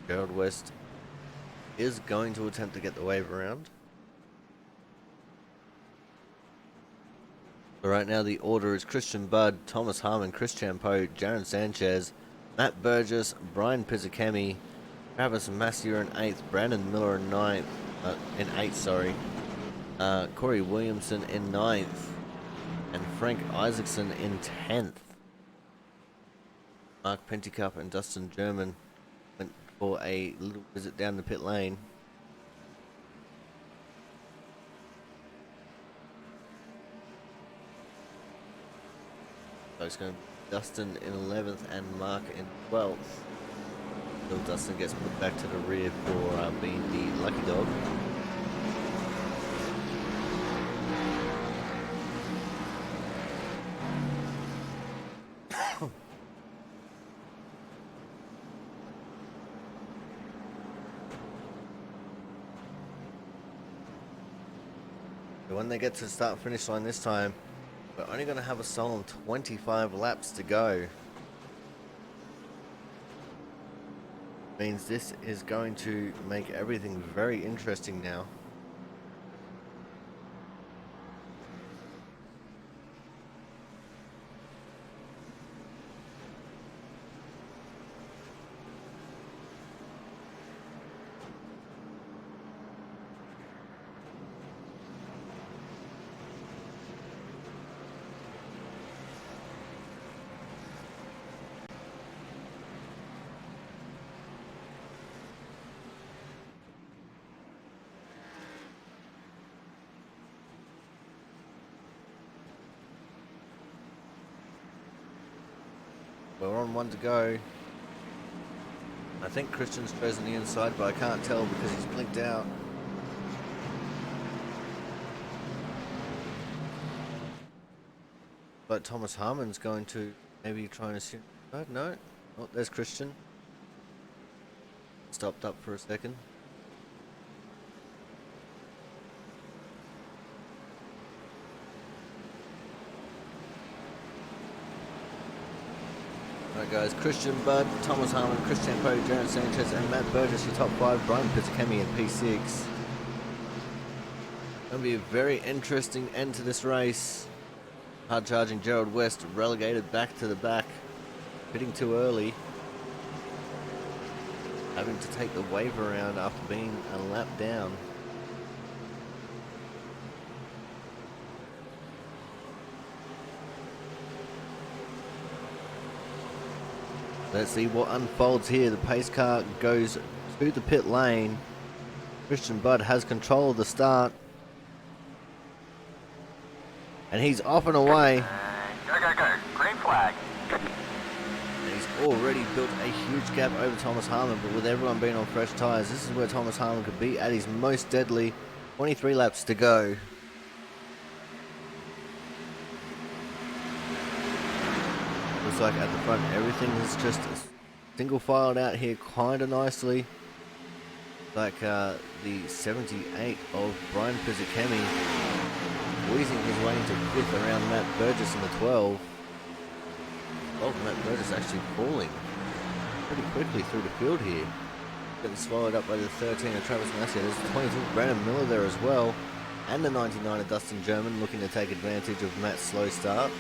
Gerald West is going to attempt to get the wave around. So right now the order is Christian Budd, Thomas Harmon, Chris Champeau, Jaron Sanchez, Matt Burgess, Brian Pizzakemi, Travis Massier in 8th, Brandon Miller in 9th, in 8th, sorry, Corey Williamson in 9th, and Frank Isaacson in 10th. Mark Penticup and Dustin German went for a little visit down the pit lane. So it's going to be Dustin in 11th and Mark in 12th. So Dustin gets put back to the rear for being the lucky dog. So when they get to the start finish line this time, we're only going to have a solemn 25 laps to go. Means this is going to make everything very interesting now. We're on one to go. I think Christian's chosen the inside, but I can't tell because he's blinked out. But Thomas Harmon's going to maybe try and assume. No. Oh, there's Christian. Stopped up for a second. Alright guys, Christian Budd, Thomas Harmon, Chris Champeau, Jaron Sanchez and Matt Burgess, your top 5, Brian Pizzakemi in P6. Going to be a very interesting end to this race. Hard charging Gerald West relegated back to the back, pitting too early. Having to take the wave around after being a lap down. Let's see what unfolds here. The pace car goes to the pit lane. Christian Budd has control of the start. And he's off and away. Go. Green flag. And he's already built a huge gap over Thomas Harmon, but with everyone being on fresh tyres, this is where Thomas Harmon could be at his most deadly. 23 laps to go. Looks like at the front everything is just single filed out here kind of nicely. Like the 78 of Brian Pizzakemi squeezing his way into 5th around Matt Burgess in the 12. Oh, Matt Burgess actually falling pretty quickly through the field here. Getting swallowed up by the 13 of Travis Massier. There's the 22 of Brandon Miller there as well. And the 99 of Dustin German looking to take advantage of Matt's slow start.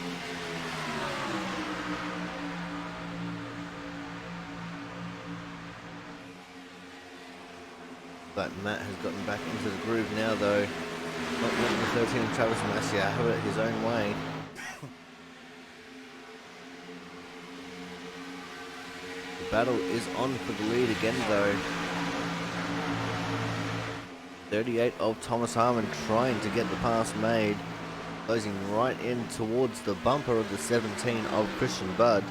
But Matt has gotten back into the groove now though. Not letting the 13 of Travis Massier have it his own way. battle is on for the lead again though. 38 of Thomas Harmon trying to get the pass made. Closing right in towards the bumper of the 17 of Christian Budd.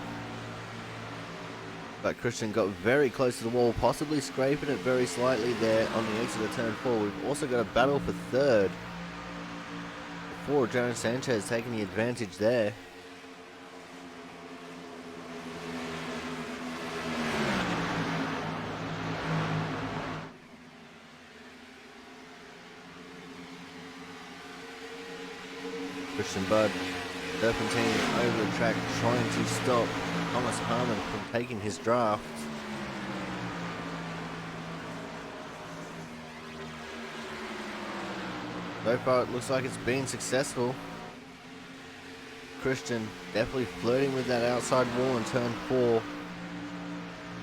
But Christian got very close to the wall, possibly scraping it very slightly there on the exit of turn 4. We've also got a battle for third. Before Jaron Sanchez taking the advantage there. Christian Budd serpentining over the track, trying to stop Thomas Harmon from taking his draft. So far it looks like it's been successful. Christian definitely flirting with that outside wall in turn 4.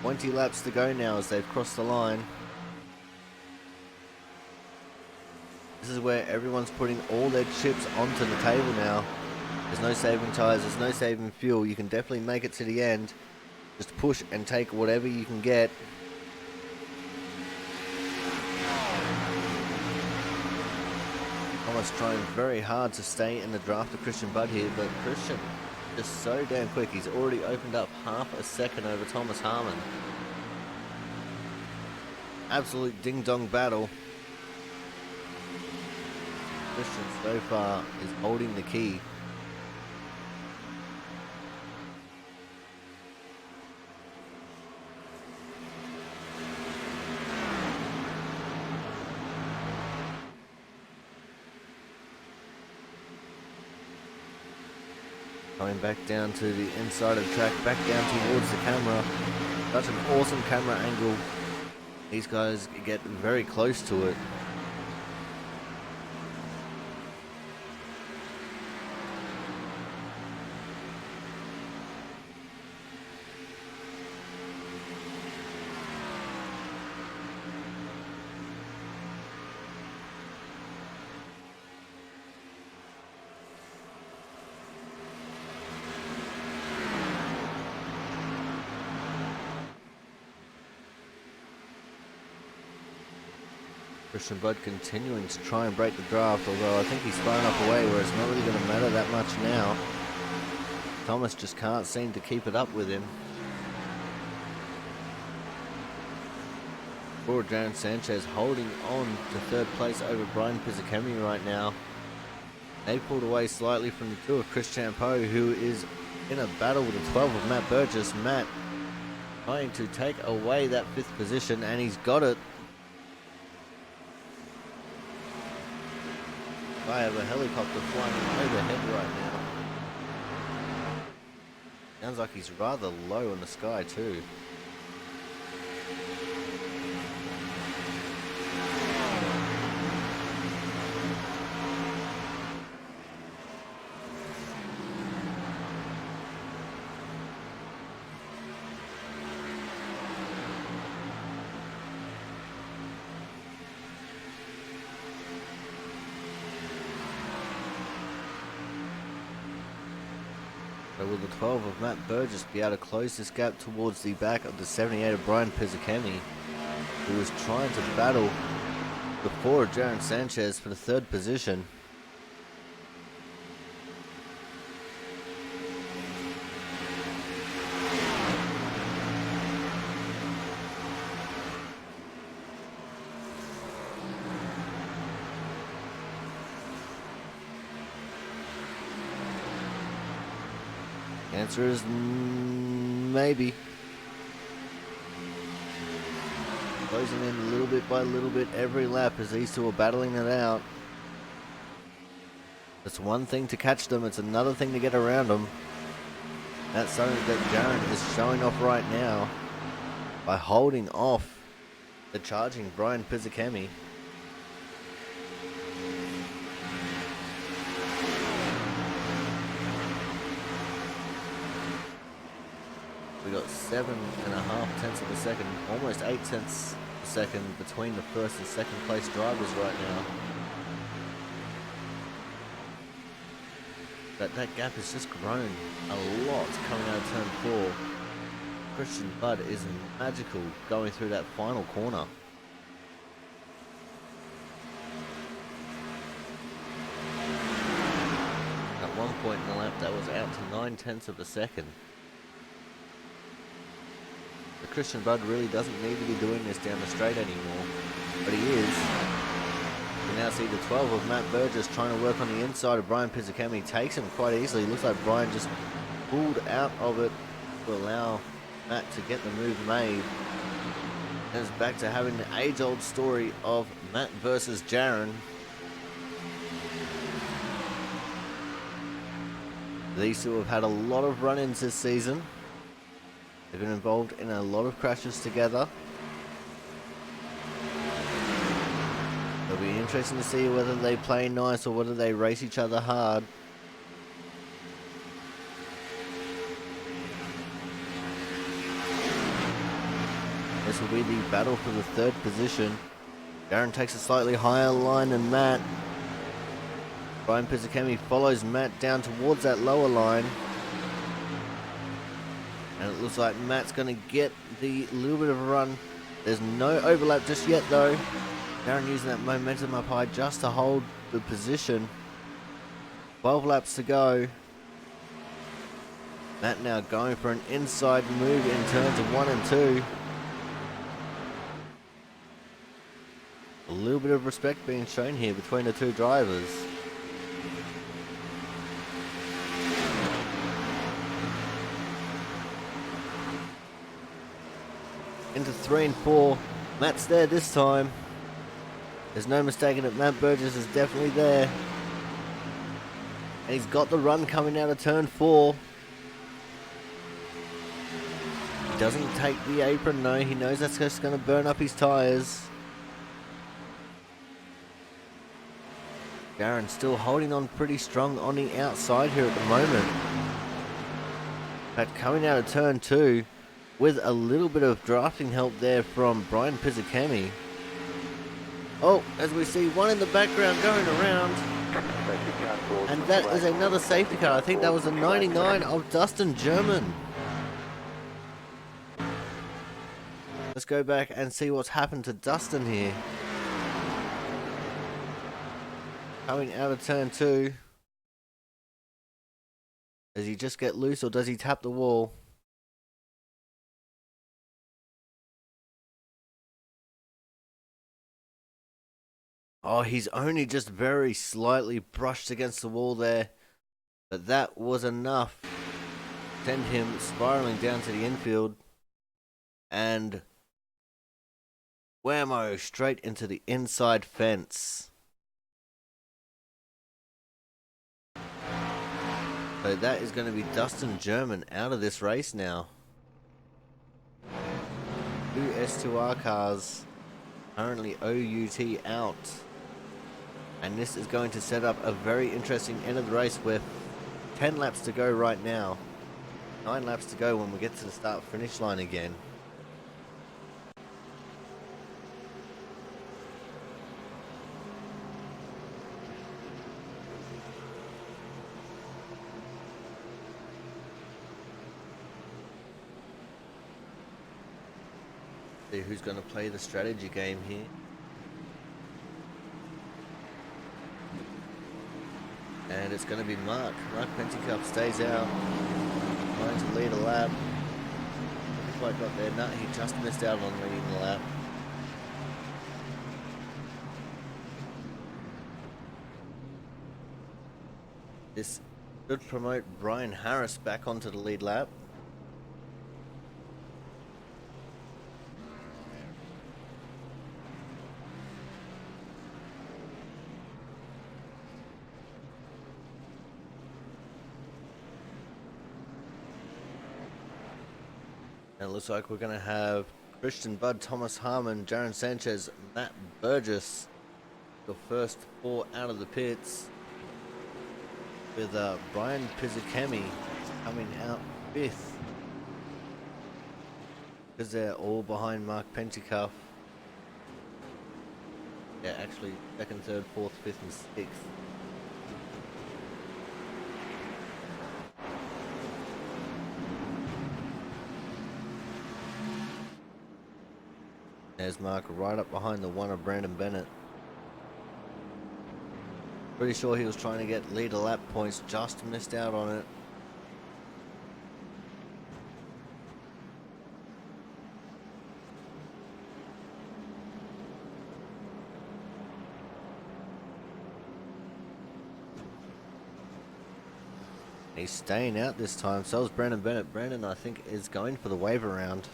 20 laps to go now as they've crossed the line. This is where everyone's putting all their chips onto the table now. There's no saving tyres, there's no saving fuel. You can definitely make it to the end. Just push and take whatever you can get. Thomas trying very hard to stay in the draft of Christian Budd here, but Christian just so damn quick. He's already opened up half a second over Thomas Harmon. Absolute ding-dong battle. Christian so far is holding the key. Coming back down to the inside of the track, back down towards the camera. Such an awesome camera angle. These guys get very close to it. Christian Budd continuing to try and break the draft, although I think he's far enough away where it's not really going to matter that much now. Thomas just can't seem to keep it up with him. Poor Jaron Sanchez holding on to third place over Brian Pizzicemi right now. They pulled away slightly from the 2 of Chris Champeau, who is in a battle with the 12 of Matt Burgess. Matt trying to take away that 5th position, and he's got it. I have a helicopter flying overhead right now. Sounds like he's rather low in the sky too. So will the 12 of Matt Burgess be able to close this gap towards the back of the 78 of Brian Pizzicemi, who was trying to battle the 4 of Jaron Sanchez for the 3rd position? Answer is maybe. Closing in little bit by little bit every lap as these two are battling it out. It's one thing to catch them, it's another thing to get around them. That's something that Jaron is showing off right now by holding off the charging Brian Pizzicemi. We got 7.5 tenths of a second, almost 8 tenths a second between the 1st and 2nd place drivers right now. That gap has just grown a lot coming out of turn 4. Christian Budd is magical going through that final corner. At one point in the lap, that was out to 9/10 of a second. But Christian Budd really doesn't need to be doing this down the straight anymore, but he is. You now see the 12 of Matt Burgess trying to work on the inside of Brian Pizzicami. He takes him quite easily. Looks like Brian just pulled out of it to allow Matt to get the move made. And it's back to having the age-old story of Matt versus Jaron. These two have had a lot of run-ins this season. They've been involved in a lot of crashes together. It'll be interesting to see whether they play nice or whether they race each other hard. This will be the battle for the third position. Jaron takes a slightly higher line than Matt. Brian Pizzicami follows Matt down towards that lower line. And it looks like Matt's going to get the little bit of a run. There's no overlap just yet though. Jaron using that momentum up high just to hold the position. 12 laps to go. Matt now going for an inside move in turns 1 and 2. A little bit of respect being shown here between the two drivers. Into 3 and 4. Matt's there this time. There's no mistaking it. Matt Burgess is definitely there. And he's got the run coming out of turn 4. He doesn't take the apron, no. He knows that's just going to burn up his tyres. Jaron still holding on pretty strong on the outside here at the moment. But coming out of turn 2 with a little bit of drafting help there from Brian Pizzicami. Oh, as we see one in the background going around. And that is another safety car. I think that was a 99 of Dustin German. Let's go back and see what's happened to Dustin here. Coming out of turn 2. Does he just get loose or does he tap the wall? Oh, he's only just very slightly brushed against the wall there. But that was enough to send him spiraling down to the infield. And whammo, straight into the inside fence. So that is going to be Dustin German out of this race now. 2 S2R cars currently OUT out. And this is going to set up a very interesting end of the race with 10 laps to go right now. 9 laps to go when we get to the start finish line again. See who's going to play the strategy game here. And it's going to be Mark. Mark Penticup stays out. Trying to lead a lap. Not quite got there. No, he just missed out on leading the lap. This should promote Brian Harris back onto the lead lap. And it looks like we're going to have Christian Budd, Thomas Harmon, Jaron Sanchez, Matt Burgess, the first 4 out of the pits, with Brian Pizzicami coming out 5th, because they're all behind Mark Penticuff. Yeah, actually 2nd, 3rd, 4th, 5th and 6th. There's Mark right up behind the one of Brandon Bennett. Pretty sure he was trying to get leader lap points, just missed out on it. He's staying out this time, so is Brandon Bennett. Brandon, I think, is going for the wave around.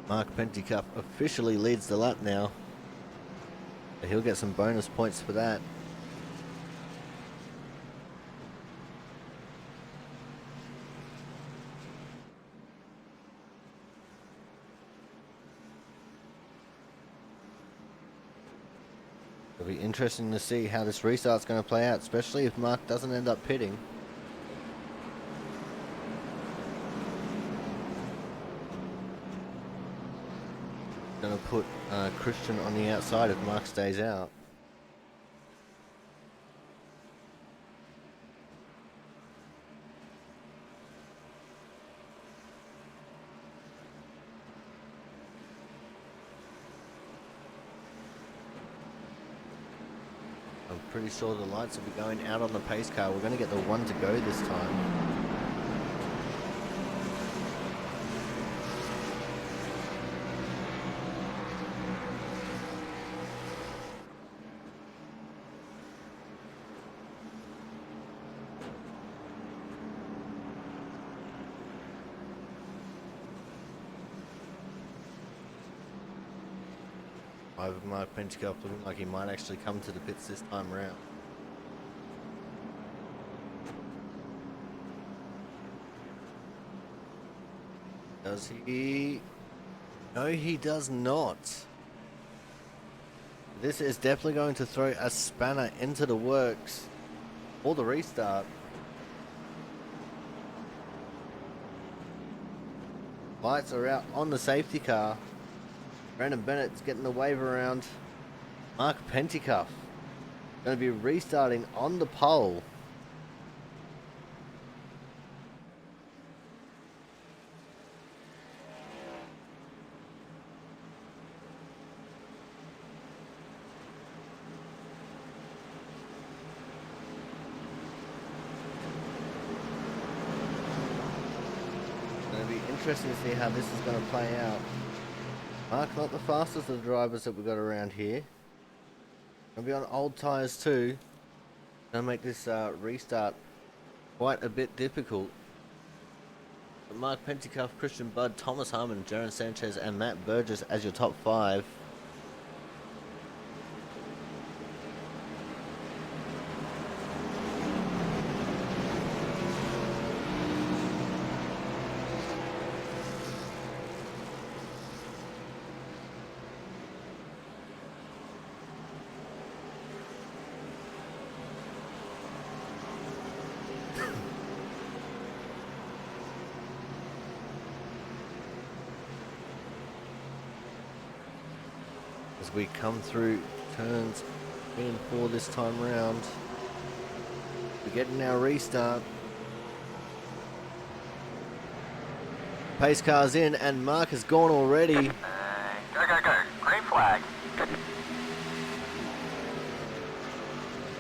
Mark Pentecup officially leads the lap now. So he'll get some bonus points for that. It'll be interesting to see how this restart's going to play out, especially if Mark doesn't end up pitting. Going to put Christian on the outside if Mark stays out. I'm pretty sure the lights will be going out on the pace car. We're going to get the one to go this time. Over Mark Pentecup looking like he might actually come to the pits this time around. Does he? No, he does not. This is definitely going to throw a spanner into the works for the restart. Lights are out on the safety car. Brandon Bennett's getting the wave around. Mark Pentecup going to be restarting on the pole. Going to be interesting to see how this is going to play out. Mark, not the fastest of the drivers that we've got around here. Gonna be on old tyres too. Gonna make this restart quite a bit difficult. But Mark Pentecup, Christian Budd, Thomas Harmon, Jaron Sanchez and Matt Burgess as your top 5. As we come through turns 3 and 4 this time round, we're getting our restart. Pace car's in and Mark has gone already. Go. Green flag.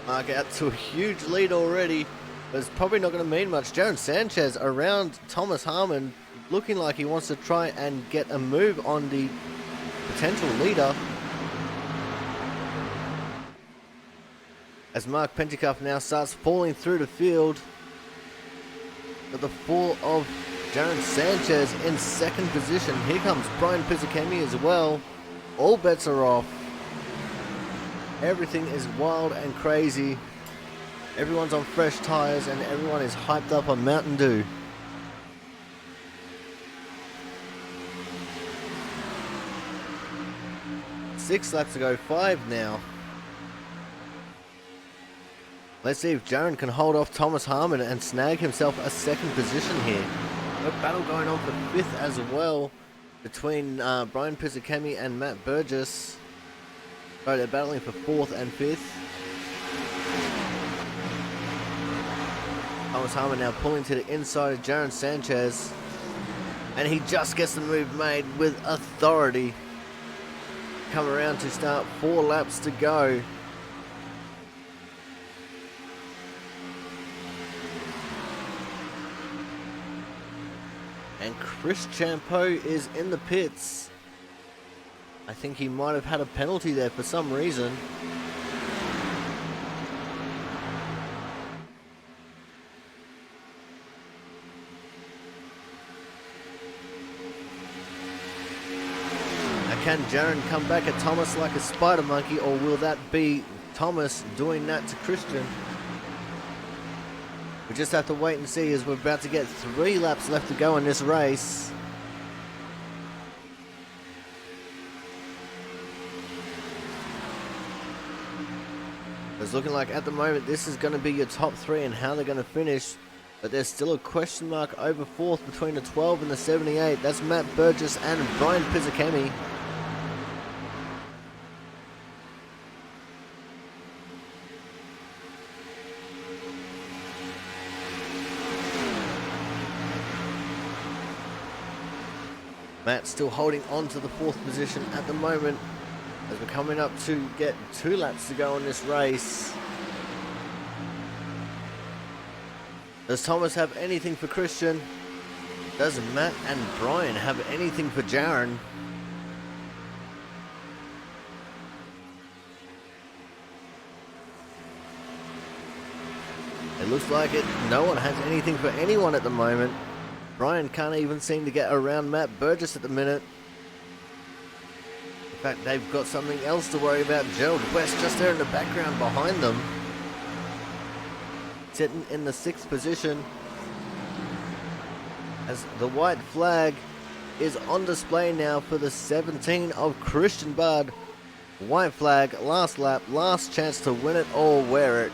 Mark out to a huge lead already, but it's probably not going to mean much. Jaron Sanchez around Thomas Harmon, looking like he wants to try and get a move on the potential leader. As Mark Pentecup now starts falling through the field. But the fall of Jaron Sanchez in second position. Here comes Brian Pizzicami as well. All bets are off. Everything is wild and crazy. Everyone's on fresh tires and everyone is hyped up on Mountain Dew. Six laps to go, 5 now. Let's see if Jaron can hold off Thomas Harmon and snag himself a second position here. A battle going on for 5th as well between Brian Pizzicami and Matt Burgess. Right, they're battling for 4th and 5th. Thomas Harmon now pulling to the inside of Jaron Sanchez. And he just gets the move made with authority. Come around to start 4 laps to go. And Chris Champeau is in the pits. I think he might have had a penalty there for some reason. Can Jaron come back at Thomas like a spider monkey, or will that be Thomas doing that to Christian? We just have to wait and see, as we're about to get 3 laps left to go in this race. It's looking like at the moment this is going to be your top 3 and how they're going to finish. But there's still a question mark over 4th between the 12 and the 78. That's Matt Burgess and Brian Pizzakemi. Matt still holding on to the 4th position at the moment, as we're coming up to get 2 laps to go in this race. Does Thomas have anything for Christian? Does Matt and Brian have anything for Jaron? It looks like it. No one has anything for anyone at the moment. Brian can't even seem to get around Matt Burgess at the minute. In fact, they've got something else to worry about. Gerald West just there in the background behind them. Sitting in the 6th position. As the white flag is on display now for the 17 of Christian Budd. White flag, last lap, last chance to win it or wear it.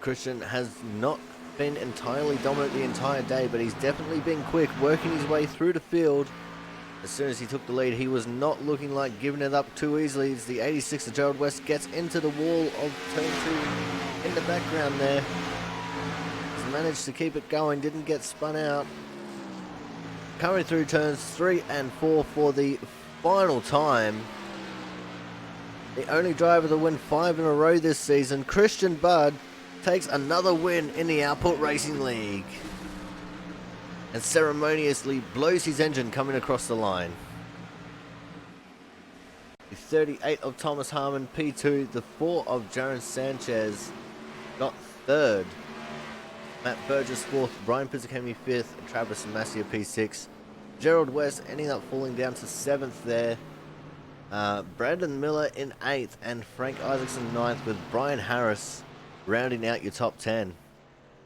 Christian has not been entirely dominant the entire day, but he's definitely been quick, working his way through the field. As soon as he took the lead, he was not looking like giving it up too easily, as the 86 of Gerald West gets into the wall of turn 2 in the background there. He's managed to keep it going, didn't get spun out. Coming through turns 3 and 4 for the final time. The only driver to win 5 in a row this season, Christian Budd, takes another win in the Output Racing League and ceremoniously blows his engine coming across the line. The 38 of Thomas Harmon P2, the 4 of Jaron Sanchez got 3rd, Matt Burgess 4th, Brian Pizzakemi 5th, Travis Massia P6, Gerald West ending up falling down to 7th there. Brandon Miller in 8th and Frank Isaacson 9th, with Brian Harris rounding out your top 10.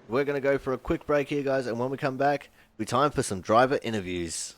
We're going to go for a quick break here, guys, and when we come back, it'll be time for some driver interviews.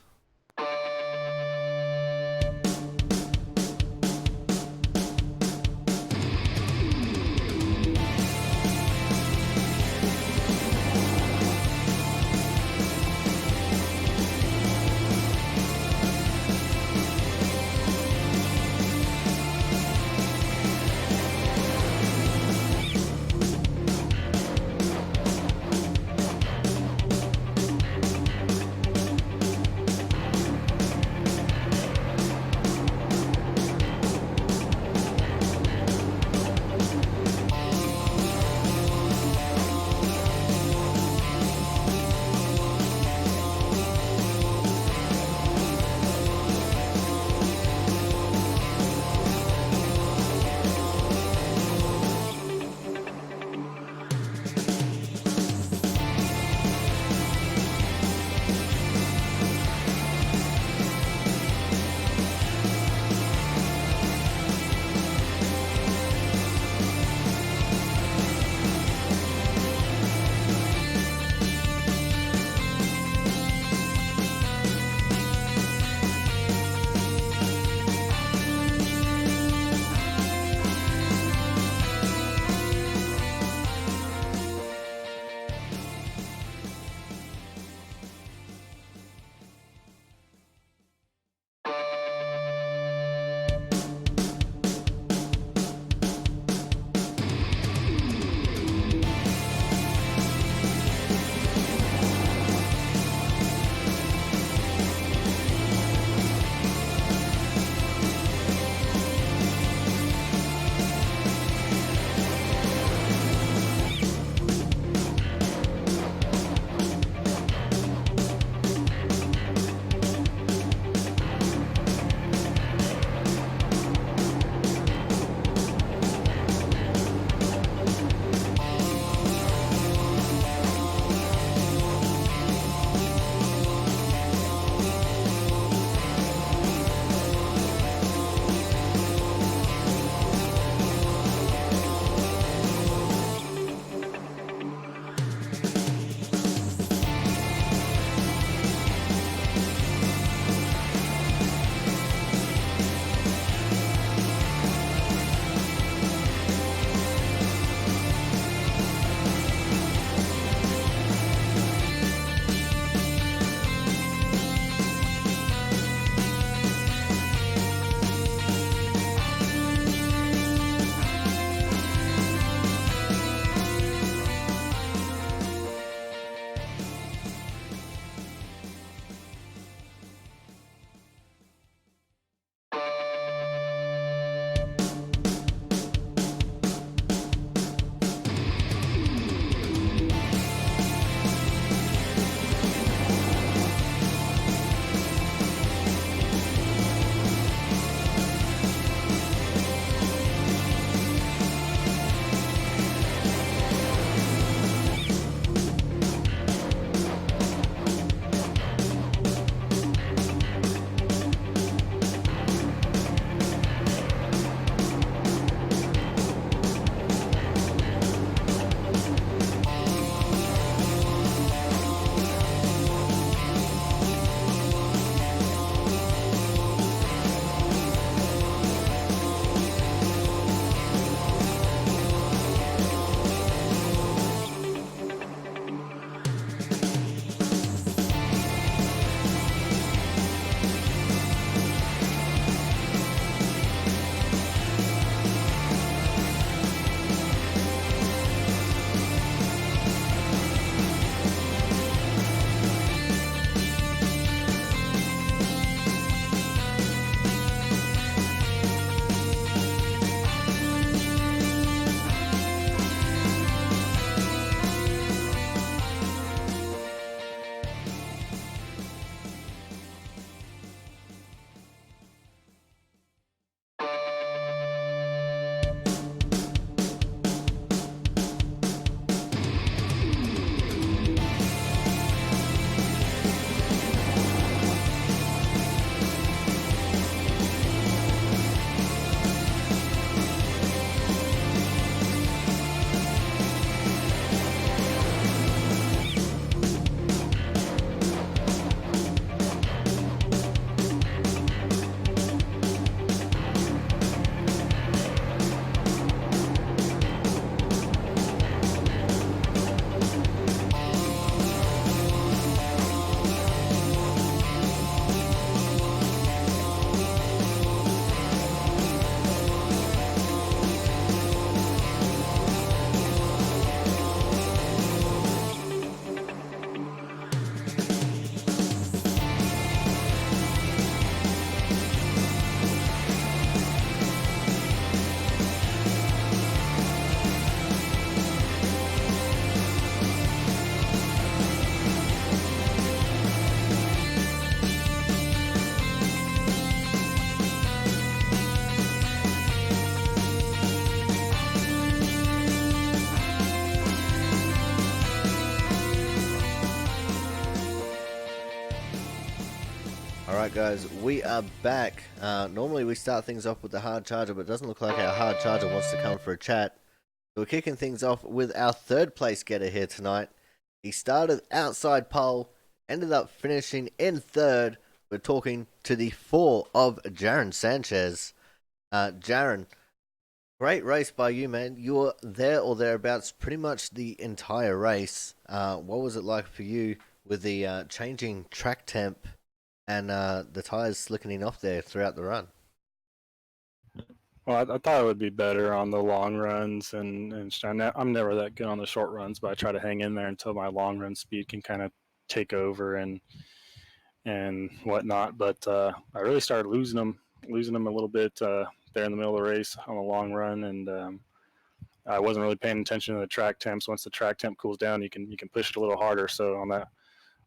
Alright guys, we are back. Normally we start things off with the hard charger, but it doesn't look like our hard charger wants to come for a chat. So we're kicking things off with our third place getter here tonight. He started outside pole, ended up finishing in third. We're talking to the 4 of Jaron Sanchez. Jaron, great race by you, man. You were there or thereabouts pretty much the entire race. What was it like for you with the changing track temp and the tires slickening off there throughout the run? Well, I thought it would be better on the long runs, and I'm never that good on the short runs, but I try to hang in there until my long run speed can kind of take over and whatnot. But I really started losing them a little bit there in the middle of the race on the long run, and I wasn't really paying attention to the track temps. Once the track temp cools down, you can push it a little harder. So on that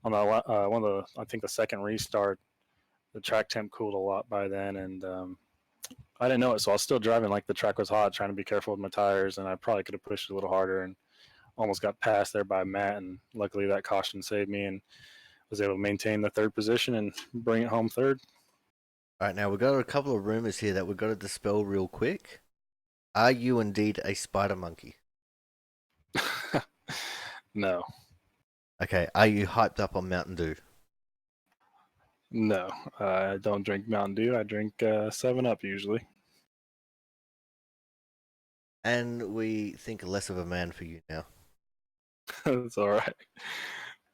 one of the I think the second restart, the track temp cooled a lot by then, and I didn't know it, so I was still driving like the track was hot, trying to be careful with my tires, and I probably could have pushed it a little harder and almost got passed there by Matt, and luckily that caution saved me and was able to maintain the third position and bring it home third. All right, now we've got a couple of rumors here that we've got to dispel real quick. Are you indeed a spider monkey? No, Okay, are you hyped up on Mountain Dew? no, I don't drink Mountain Dew. I drink 7-Up usually. And we think less of a man for you now. It's all right,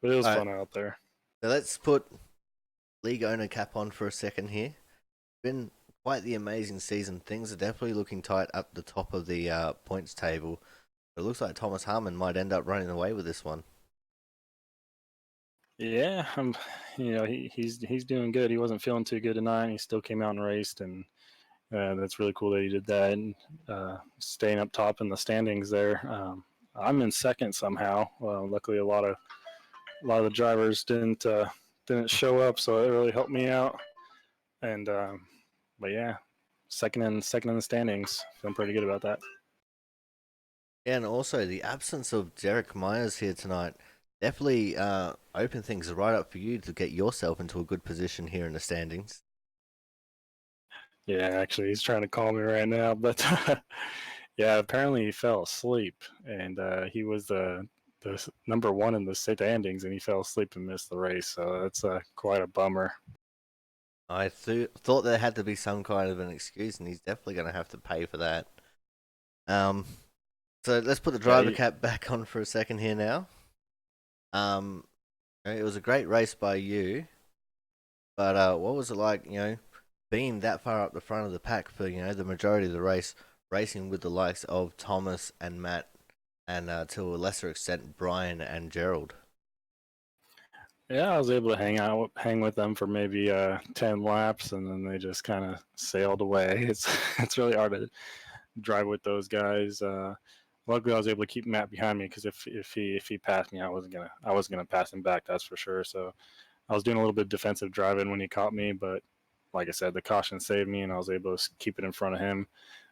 but it was All fun right. out there. So let's put league owner cap on for a second here. Been quite the amazing season. Things are definitely looking tight up the top of the points table. It looks like Thomas Harmon might end up running away with this one. Yeah, he's doing good. He wasn't feeling too good tonight. He still came out and raced, and that's really cool that he did that and staying up top in the standings there. I'm in second somehow. Luckily, a lot of the drivers didn't show up, so it really helped me out. And but yeah, second in the standings. Feeling pretty good about that. And also the absence of Derek Myers here tonight definitely opened things right up for you to get yourself into a good position here in the standings. Yeah, actually, he's trying to call me right now, but yeah, apparently he fell asleep, and he was the number one in the standings, and he fell asleep and missed the race. So that's quite a bummer. I thought there had to be some kind of an excuse, and he's definitely going to have to pay for that. Um, so let's put the driver cap back on for a second here now. It was a great race by you, but what was it like, being that far up the front of the pack for, the majority of the race, racing with the likes of Thomas and Matt, and to a lesser extent, Brian and Gerald? Yeah, I was able to hang with them for maybe 10 laps, and then they just kind of sailed away. It's really hard to drive with those guys. Luckily, I was able to keep Matt behind me because if he passed me, I wasn't gonna pass him back. That's for sure. So I was doing a little bit of defensive driving when he caught me, but like I said, the caution saved me, and I was able to keep it in front of him.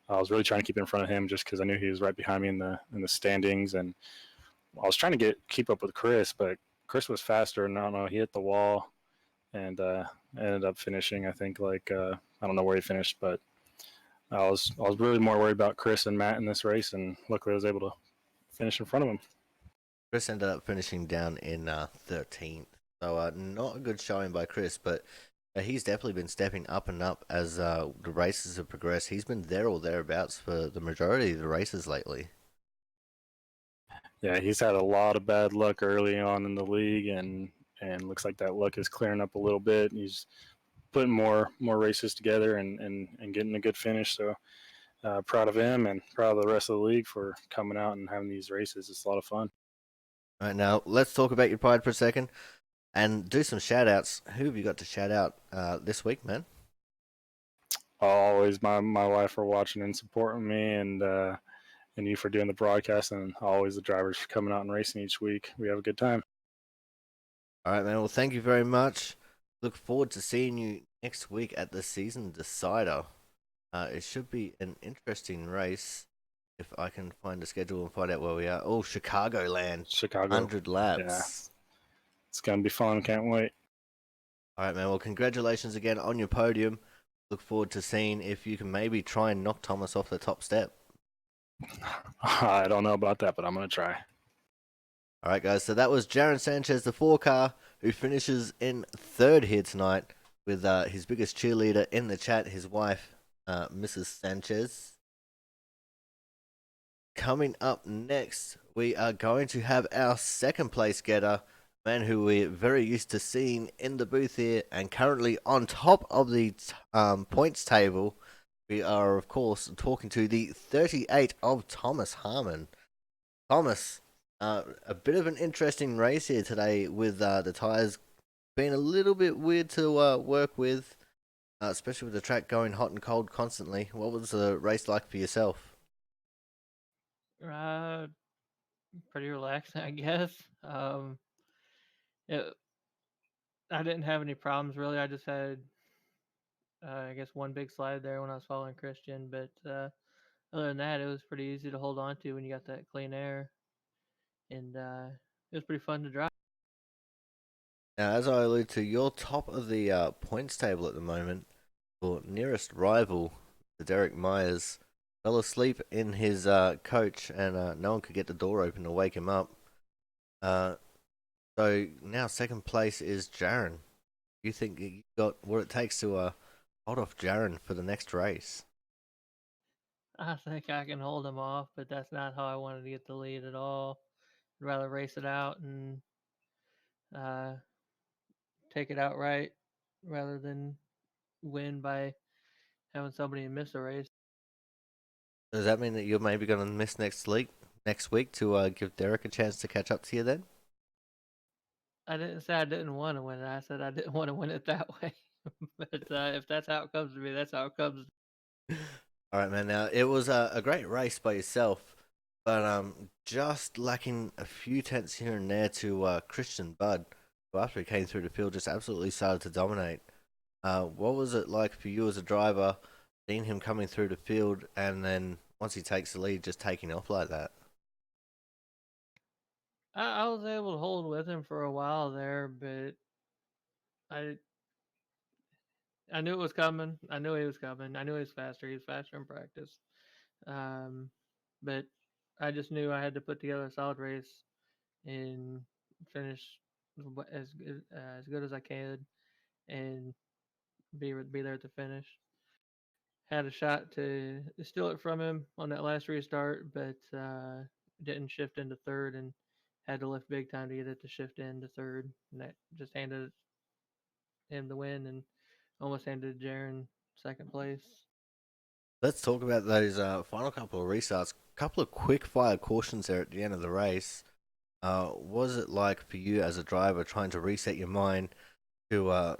I was really trying to keep it in front of him just because I knew he was right behind me in the standings, and I was trying to keep up with Chris, but Chris was faster, and I don't know, he hit the wall, and ended up finishing. I think I don't know where he finished, but I was really more worried about Chris and Matt in this race, and luckily I was able to finish in front of him. Chris ended up finishing down in 13th, so not a good showing by Chris, but he's definitely been stepping up and up as the races have progressed. He's been there or thereabouts for the majority of the races lately. Yeah, he's had a lot of bad luck early on in the league, and looks like that luck is clearing up a little bit. He's putting more races together and getting a good finish. So proud of him and proud of the rest of the league for coming out and having these races. It's a lot of fun. All right, now let's talk about your pride for a second and do some shout outs. Who have you got to shout out this week, man? Always my wife for watching and supporting me, and you for doing the broadcast, and always the drivers for coming out and racing each week. We have a good time. All right, man. Well, thank you very much. Look forward to seeing you next week at the season decider. It should be an interesting race if I can find a schedule and find out where we are. Oh, Chicagoland. Chicago. 100 laps. Yeah. It's going to be fun. Can't wait. All right, man. Well, congratulations again on your podium. Look forward to seeing if you can maybe try and knock Thomas off the top step. I don't know about that, but I'm gonna try. All right, guys. So that was Jaron Sanchez, the 4 car, who finishes in third here tonight with his biggest cheerleader in the chat, his wife, Mrs. Sanchez. Coming up next, we are going to have our second place getter, a man who we're very used to seeing in the booth here and currently on top of the points table. We are, of course, talking to the 38 of Thomas Harmon. Thomas, a bit of an interesting race here today with the tyres being a little bit weird to work with, especially with the track going hot and cold constantly. What was the race like for yourself? Uh, Pretty relaxing, I guess. It, I didn't have any problems really. I just had, I guess, one big slide there when I was following Christian, but other than that, it was pretty easy to hold on to when you got that clean air, and it was pretty fun to drive. Now, as I alluded to, you're top of the points table at the moment. Your nearest rival, the Derek Myers, fell asleep in his coach, and no one could get the door open to wake him up. So now second place is Jaron. You think you got what it takes to hold off Jaron for the next race? I think I can hold him off, but that's not how I wanted to get the lead at all. I'd rather race it out and uh, take it outright rather than win by having somebody miss a race. Does that mean that you're maybe going to miss next week to give Derek a chance to catch up to you then? I didn't say I didn't want to win it. I said I didn't want to win it that way. But if that's how it comes to me, that's how it comes. All right, man. Now it was a great race by yourself, but just lacking a few tenths here and there to Christian Budd, who after he came through the field just absolutely started to dominate. What was it like for you as a driver, seeing him coming through the field, and then once he takes the lead, just taking off like that? I was able to hold with him for a while there, but I I knew it was coming. I knew he was coming. I knew he was faster. He was faster in practice. Um, but I just knew I had to put together a solid race and finish as good as I could and be there at the finish. Had a shot to steal it from him on that last restart, but didn't shift into third and had to lift big time to get it to shift into third. And that just handed him the win and almost handed Jaron second place. Let's talk about those final couple of restarts. Couple of quick fire cautions there at the end of the race. What was it like for you as a driver trying to reset your mind to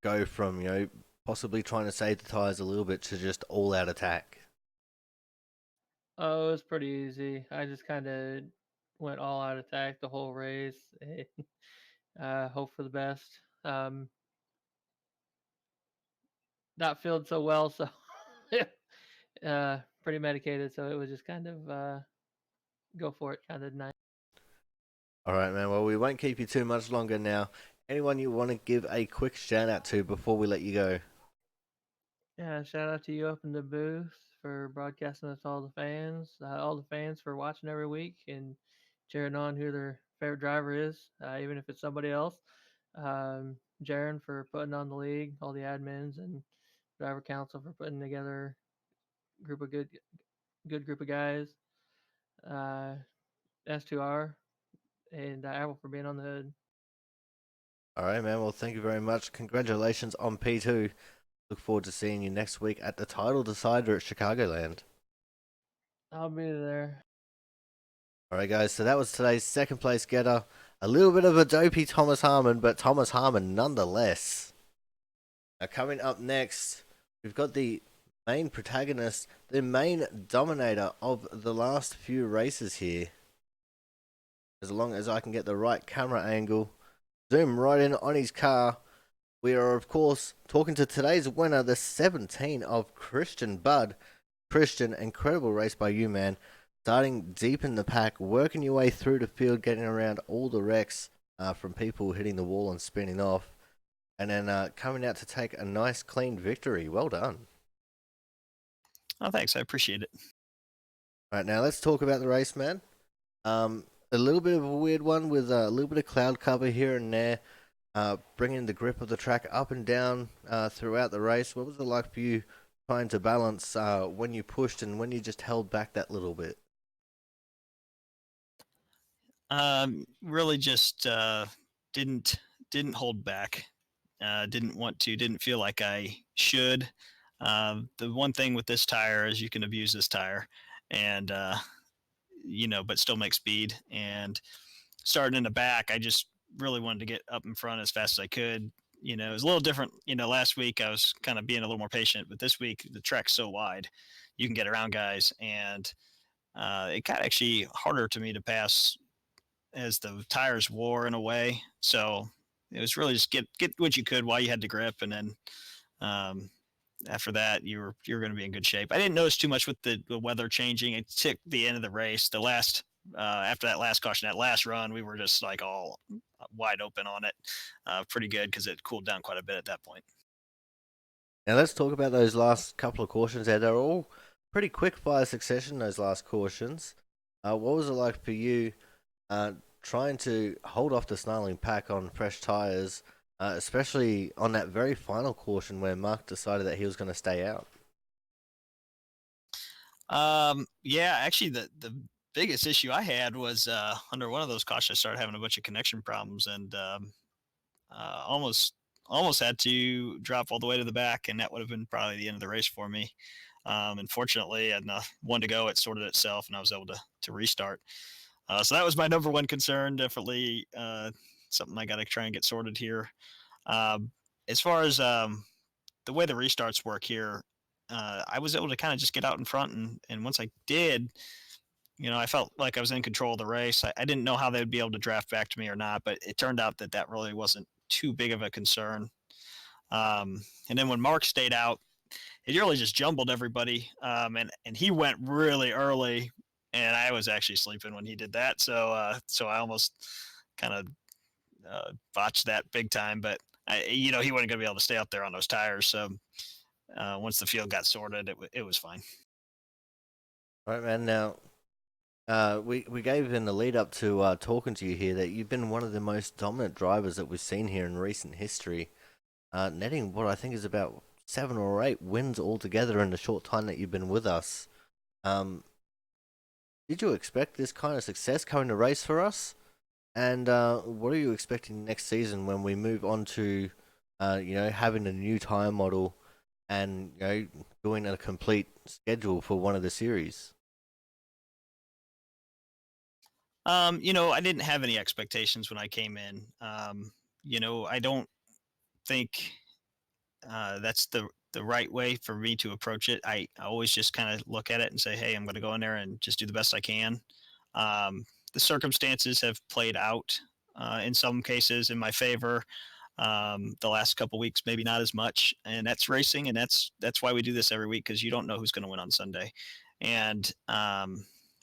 go from possibly trying to save the tires a little bit to just all out attack? Oh, it was pretty easy. I just kind of went all out attack the whole race. Hope for the best. Not feeling so well, so pretty medicated. So it was just kind of go for it kind of night. All right, man. Well, we won't keep you too much longer now. Anyone you want to give a quick shout out to before we let you go? Yeah, shout out to you up in the booth for broadcasting us to all the fans for watching every week and cheering on who their favorite driver is, even if it's somebody else. Jaron for putting on the league, all the admins and driver council for putting together group of good group of guys. Uh, S2R and Apple for being on the hood. All right, man. Well, thank you very much. Congratulations on P2. Look forward to seeing you next week at the title decider at Chicagoland. I'll be there. All right, guys. So that was today's second place getter. A little bit of a dopey Thomas Harmon, but Thomas Harmon nonetheless. Now, coming up next, we've got the main protagonist, the main dominator of the last few races here. As long as I can get the right camera angle, zoom right in on his car. We are, of course, talking to today's winner, the 17 of Christian Budd. Christian, incredible race by you, man. Starting deep in the pack, working your way through the field, getting around all the wrecks from people hitting the wall and spinning off. and then coming out to take a nice clean victory. Well done. Oh, thanks. I appreciate it. All right, now let's talk about the race, man. A little bit of a weird one with a little bit of cloud cover here and there, bringing the grip of the track up and down throughout the race. What was it like for you trying to balance when you pushed and when you just held back that little bit? Really just didn't hold back. Didn't want to. Didn't feel like I should. The one thing with this tire is you can abuse this tire, and but still make speed. And starting in the back, I just really wanted to get up in front as fast as I could. It was a little different. Last week I was kind of being a little more patient, but this week the track's so wide, you can get around guys, and it got actually harder to me to pass as the tires wore in a way. So it was really just get what you could while you had the grip, and then um, after that you're going to be in good shape. I didn't notice too much with the weather changing. It took the end of the race, the last after that last caution, that last run, we were just like all wide open on it, pretty good because it cooled down quite a bit at that point. Now let's talk about those last couple of cautions there. They're all pretty quick fire succession, those last cautions. What was it like for you trying to hold off the snarling pack on fresh tyres, especially on that very final caution where Mark decided that he was going to stay out? Yeah, actually, the biggest issue I had was under one of those cautions, I started having a bunch of connection problems, and almost had to drop all the way to the back, and that would have been probably the end of the race for me. Unfortunately, at one to go, it sorted itself, and I was able to restart. So that was my number one concern. Definitely something I got to try and get sorted here. As far as the way the restarts work here, I was able to kind of just get out in front, and once I did, I felt like I was in control of the race. I didn't know how they'd be able to draft back to me or not, but it turned out that really wasn't too big of a concern. And then when Mark stayed out, it really just jumbled everybody. And he went really early, and I was actually sleeping when he did that. So I almost kind of botched that big time. But he wasn't going to be able to stay out there on those tires. So once the field got sorted, it was fine. All right, man. Now, we gave in the lead up to talking to you here that you've been one of the most dominant drivers that we've seen here in recent history, netting what I think is about 7 or 8 wins altogether in the short time that you've been with us. Did you expect this kind of success coming to race for us? And what are you expecting next season when we move on to, having a new tire model and doing a complete schedule for one of the series? I didn't have any expectations when I came in. I don't think that's the right way for me to approach it. I always just kind of look at it and say, hey, I'm going to go in there and just do the best I can. The circumstances have played out in some cases in my favor. The last couple weeks, maybe not as much, and that's racing, and that's why we do this every week, because you don't know who's going to win on Sunday, and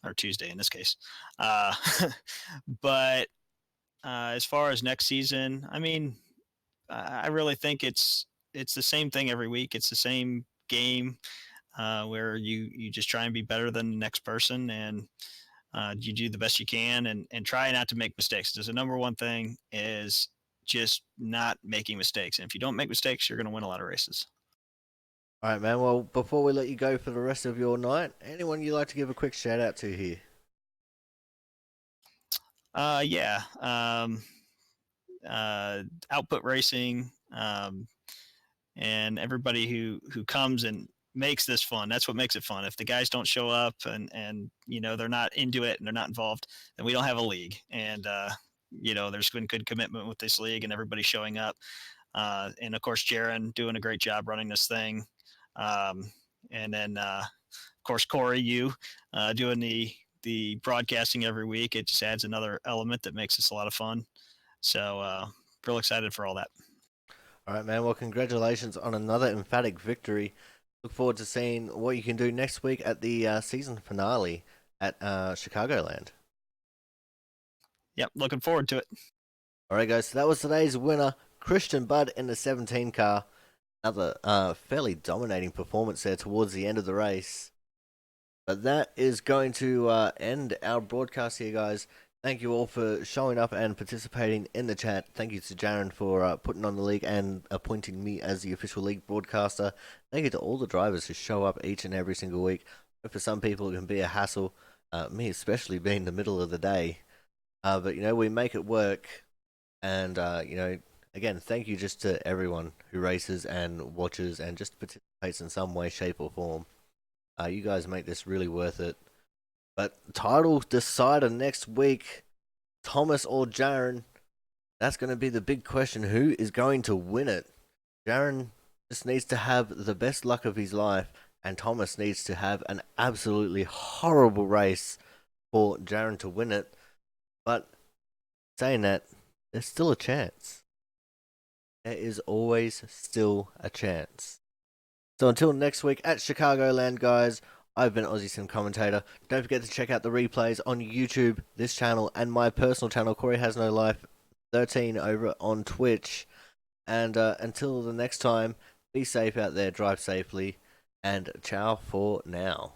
or Tuesday in this case. But as far as next season, I mean, I really think it's the same thing every week. It's the same game where you just try and be better than the next person, and you do the best you can, and try not to make mistakes. There's a number one thing is just not making mistakes. And if you don't make mistakes, you're going to win a lot of races. All right, man. Well, before we let you go for the rest of your night, anyone you'd like to give a quick shout out to here? Yeah. Output Racing, and everybody who comes and makes this fun. That's what makes it fun. If the guys don't show up and they're not into it and they're not involved, then we don't have a league. And there's been good commitment with this league and everybody showing up. And of course, Jaron doing a great job running this thing. And then of course, Corey, you doing the broadcasting every week. It just adds another element that makes this a lot of fun. So real excited for all that. All right, man. Well, congratulations on another emphatic victory. Look forward to seeing what you can do next week at the season finale at Chicagoland. Yep, looking forward to it. All right, guys. So that was today's winner, Christian Budd in the 17 car. Another fairly dominating performance there towards the end of the race. But that is going to end our broadcast here, guys. Thank you all for showing up and participating in the chat. Thank you to Jaron for putting on the league and appointing me as the official league broadcaster. Thank you to all the drivers who show up each and every single week. For some people, it can be a hassle. Me especially being the middle of the day. But, we make it work. And, again, thank you just to everyone who races and watches and just participates in some way, shape, or form. You guys make this really worth it. But title decider next week, Thomas or Jaron, that's going to be the big question. Who is going to win it? Jaron just needs to have the best luck of his life, and Thomas needs to have an absolutely horrible race for Jaron to win it. But saying that, there's still a chance. There is always still a chance. So until next week at Chicagoland, guys, I've been Aussie Sim Commentator. Don't forget to check out the replays on YouTube, this channel, and my personal channel, Corey Has No Life 13, over on Twitch. And until the next time, be safe out there, drive safely, and ciao for now.